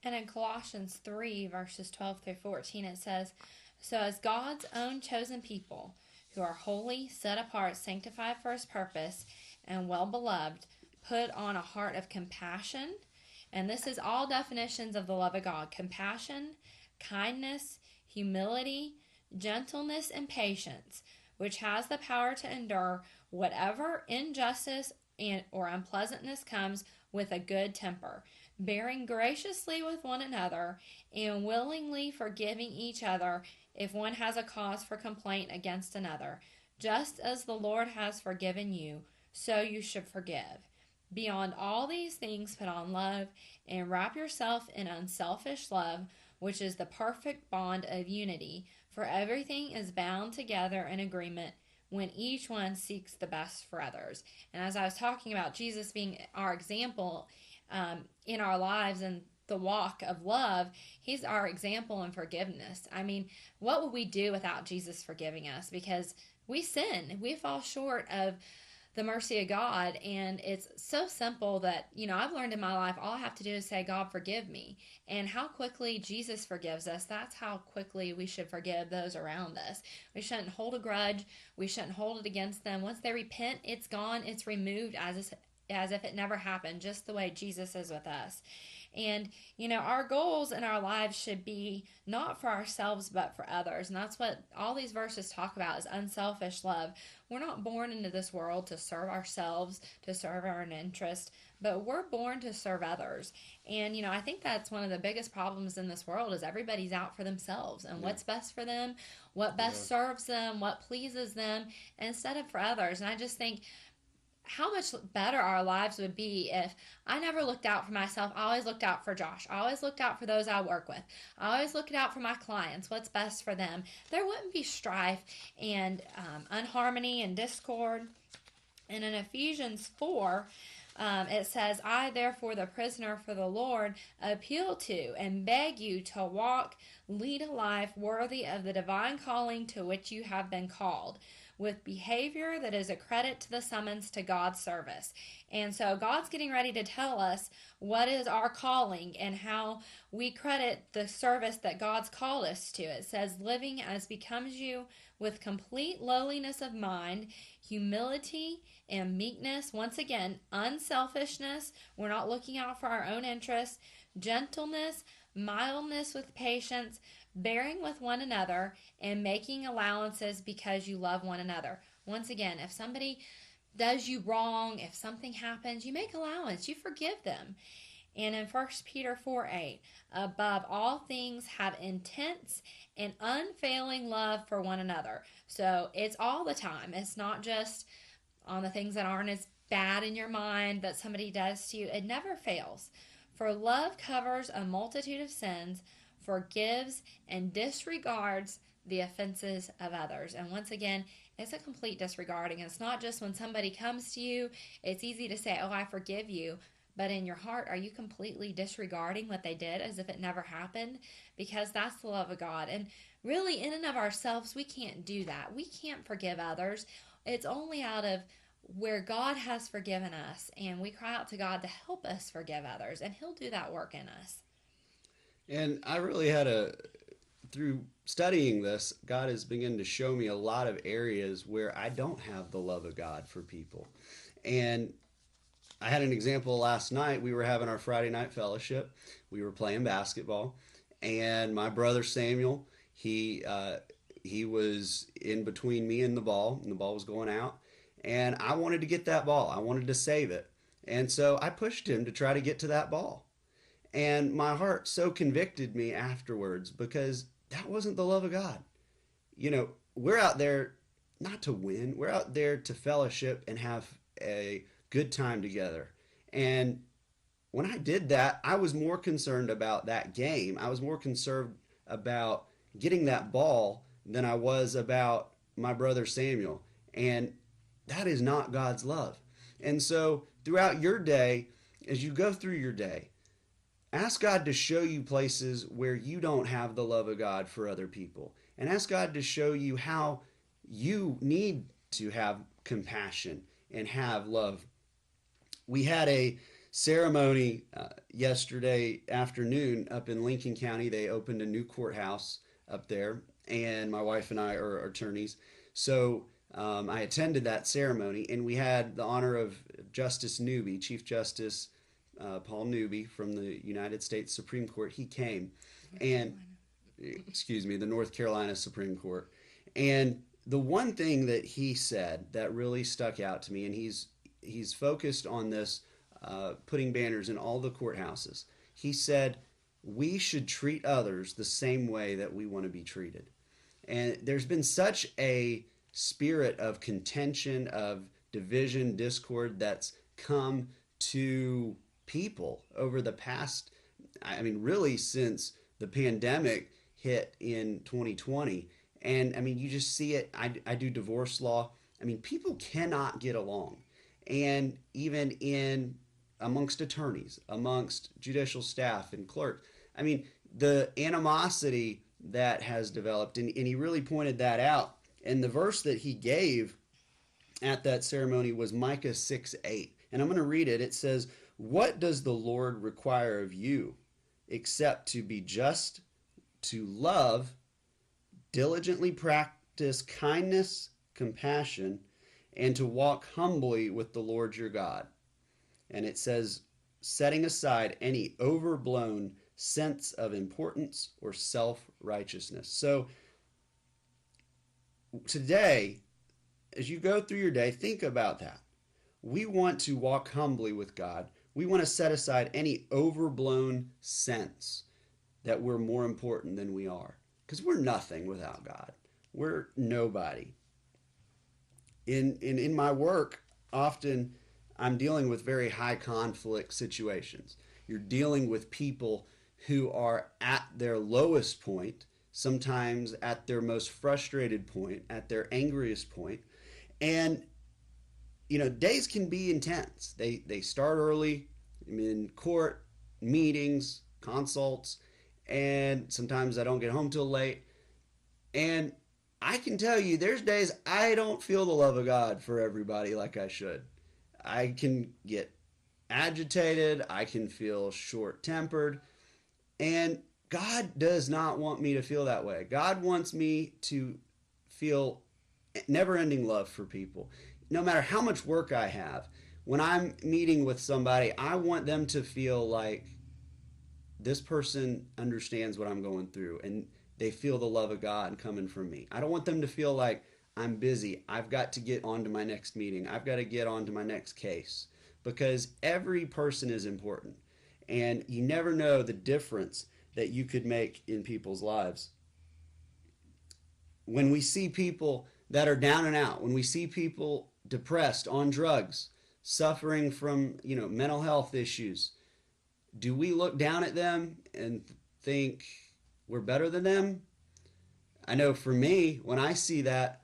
And in Colossians 3, verses 12 through 14, it says, "So as God's own chosen people, who are holy, set apart, sanctified for his purpose, and well-beloved, put on a heart of compassion." And this is all definitions of the love of God: compassion, kindness, humility, gentleness, and which has the power to endure whatever injustice or unpleasantness comes with a good temper, bearing graciously with one another and willingly forgiving each other if one has a cause for complaint against another. Just as the Lord has forgiven you, so you should forgive. Beyond all these things, put on love and wrap yourself in unselfish love, which is the perfect bond of unity. For everything is bound together in agreement when each one seeks the best for others. And as I was talking about Jesus being our example in our lives and the walk of love, he's our example in forgiveness. I mean, what would we do without Jesus forgiving us? Because we sin. We fall short of the mercy of God, and it's so simple that, I've learned in my life, all I have to do is say, "God, forgive me." And how quickly Jesus forgives us, that's how quickly we should forgive those around us. We shouldn't hold a grudge. We shouldn't hold it against them. Once they repent, it's gone. It's removed as if it never happened, just the way Jesus is with us. And, our goals in our lives should be not for ourselves, but for others. And that's what all these verses talk about, is unselfish love. We're not born into this world to serve ourselves, to serve our own interest, but we're born to serve others. And, I think that's one of the biggest problems in this world, is everybody's out for themselves and what's best for them, what best serves them, what pleases them, instead of for others. And I just think, how much better our lives would be if I never looked out for myself. I always looked out for Josh. I always looked out for those I work with. I always looked out for my clients, what's best for them. There wouldn't be strife and unharmony and discord. And in Ephesians 4, it says, "I, therefore, the prisoner for the Lord, appeal to and beg you to lead a life worthy of the divine calling to which you have been called, with behavior that is a credit to the summons to God's service. And so God's getting ready to tell us what is our calling and how we credit the service that God's called us to. It says, living as becomes you with complete lowliness of mind, humility and meekness. Once again, unselfishness. We're not looking out for our own interests. Gentleness, mildness with patience, bearing with one another, and making allowances because you love one another. Once again, if somebody does you wrong, if something happens, you make allowance, you forgive them. And in 1 Peter 4:8, above all things have intense and unfailing love for one another. So it's all the time. It's not just on the things that aren't as bad in your mind that somebody does to you. It never fails. For love covers a multitude of sins, forgives and disregards the offenses of others. And once again, it's a complete disregarding. It's not just when somebody comes to you, it's easy to say, oh, I forgive you. But in your heart, are you completely disregarding what they did as if it never happened? Because that's the love of God. And really, in and of ourselves, we can't do that. We can't forgive others. It's only out of where God has forgiven us, and we cry out to God to help us forgive others, and He'll do that work in us. And I really through studying this, God has begun to show me a lot of areas where I don't have the love of God for people. And I had an example last night. We were having our Friday night fellowship. We were playing basketball, and my brother Samuel, he was in between me and the ball was going out, and I wanted to get that ball. I wanted to save it, and so I pushed him to try to get to that ball. And my heart so convicted me afterwards, because that wasn't the love of God. You know, we're out there not to win. We're out there to fellowship and have a good time together. And when I did that, I was more concerned about that game. I was more concerned about getting that ball than I was about my brother Samuel. And that is not God's love. And so throughout your day, as you go through your day, ask God to show you places where you don't have the love of God for other people. And ask God to show you how you need to have compassion and have love. We had a ceremony yesterday afternoon up in Lincoln County. They opened a new courthouse up there, and my wife and I are attorneys. So I attended that ceremony, and we had the honor of Justice Newby, Chief Justice Paul Newby from the United States Supreme Court. He came, and the North Carolina Supreme Court. And the one thing that he said that really stuck out to me, and he's focused on this, putting banners in all the courthouses. He said, we should treat others the same way that we want to be treated. And there's been such a spirit of contention, of division, discord that's come to people over the past, really since the pandemic hit in 2020. And you just see it. I do divorce law. People cannot get along. And even amongst attorneys, amongst judicial staff and clerks, the animosity that has developed, and he really pointed that out. And the verse that he gave at that ceremony was Micah 6:8. And I'm going to read it. It says, what does the Lord require of you except to be just, to love, diligently practice kindness, compassion, and to walk humbly with the Lord your God? And it says, setting aside any overblown sense of importance or self-righteousness. So today, as you go through your day, think about that. We want to walk humbly with God. We want to set aside any overblown sense that we're more important than we are, because we're nothing without God. We're nobody. In my work, often I'm dealing with very high conflict situations. You're dealing with people who are at their lowest point, sometimes at their most frustrated point, at their angriest point. And days can be intense. They start early. In court, meetings, consults, and sometimes I don't get home till late. And I can tell you there's days I don't feel the love of God for everybody like I should. I can get agitated. I can feel short-tempered. And God does not want me to feel that way. God wants me to feel never-ending love for people. No matter how much work I have, when I'm meeting with somebody, I want them to feel like this person understands what I'm going through and they feel the love of God coming from me. I don't want them to feel like I'm busy. I've got to get on to my next meeting. I've got to get on to my next case, because every person is important and you never know the difference that you could make in people's lives. When we see people that are down and out, when we see people depressed, on drugs, suffering from, mental health issues, do we look down at them and think we're better than them? I know for me, when I see that,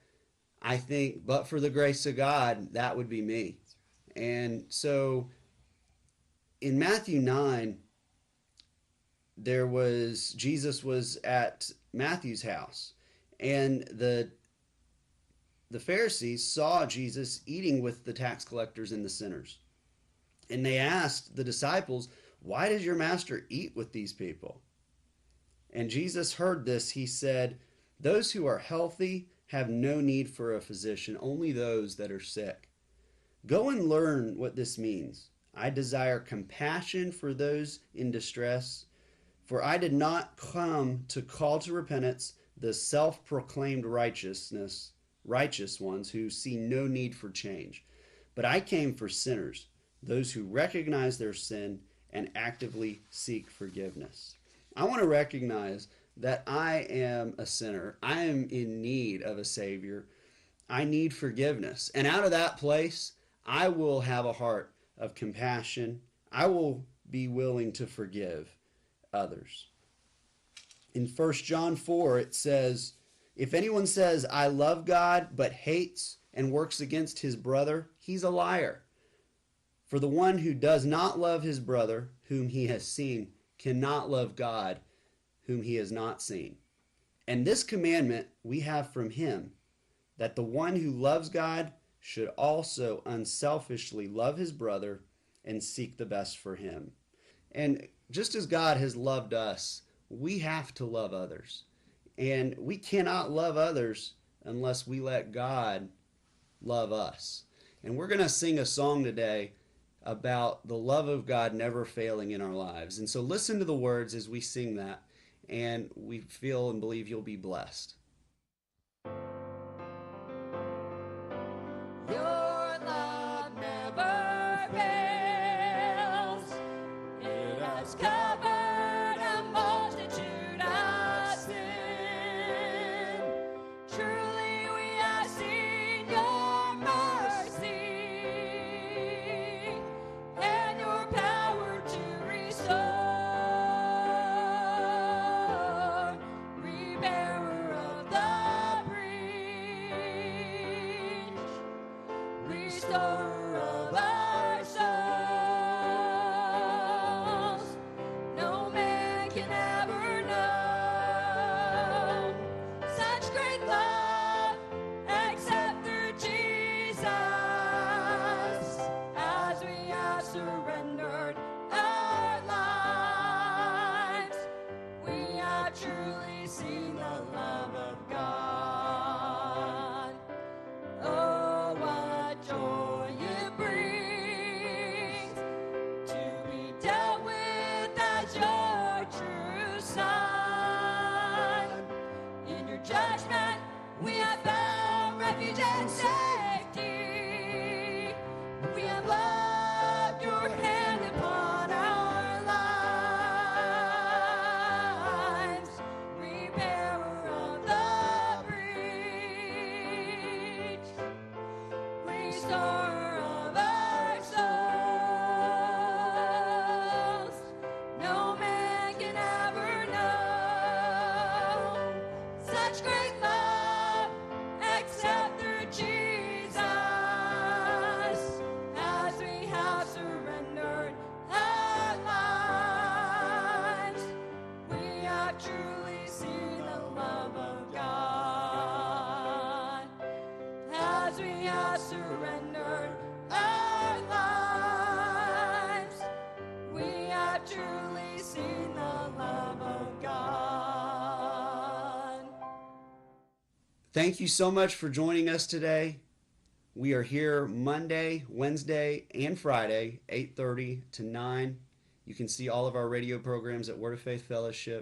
I think, but for the grace of God, that would be me. And so in Matthew 9, Jesus was at Matthew's house, and the Pharisees saw Jesus eating with the tax collectors and the sinners. And they asked the disciples, "Why does your master eat with these people?" And Jesus heard this. He said, "Those who are healthy have no need for a physician, only those that are sick. Go and learn what this means. I desire compassion for those in distress, for I did not come to call to repentance the self-proclaimed righteous ones who see no need for change, but I came for sinners, those who recognize their sin and actively seek forgiveness." I want to recognize that I am a sinner. I am in need of a Savior. I need forgiveness. And out of that place, I will have a heart of compassion. I will be willing to forgive others. In 1 John 4, it says, "If anyone says, 'I love God,' but hates and works against his brother, he's a liar. For the one who does not love his brother, whom he has seen, cannot love God, whom he has not seen. And this commandment we have from him, that the one who loves God should also unselfishly love his brother and seek the best for him." And just as God has loved us, we have to love others. And we cannot love others unless we let God love us. And we're going to sing a song today about the love of God never failing in our lives. And so listen to the words as we sing that, and we feel and believe you'll be blessed. Your love never fails. It has covered a multitude of sin. Truly we have seen your mercy and your power to restore. Bearer of have truly seen the love of God. Thank you so much for joining us today. We are here Monday, Wednesday, and Friday, 8:30 to 9. You can see all of our radio programs at Word of Faith Fellowship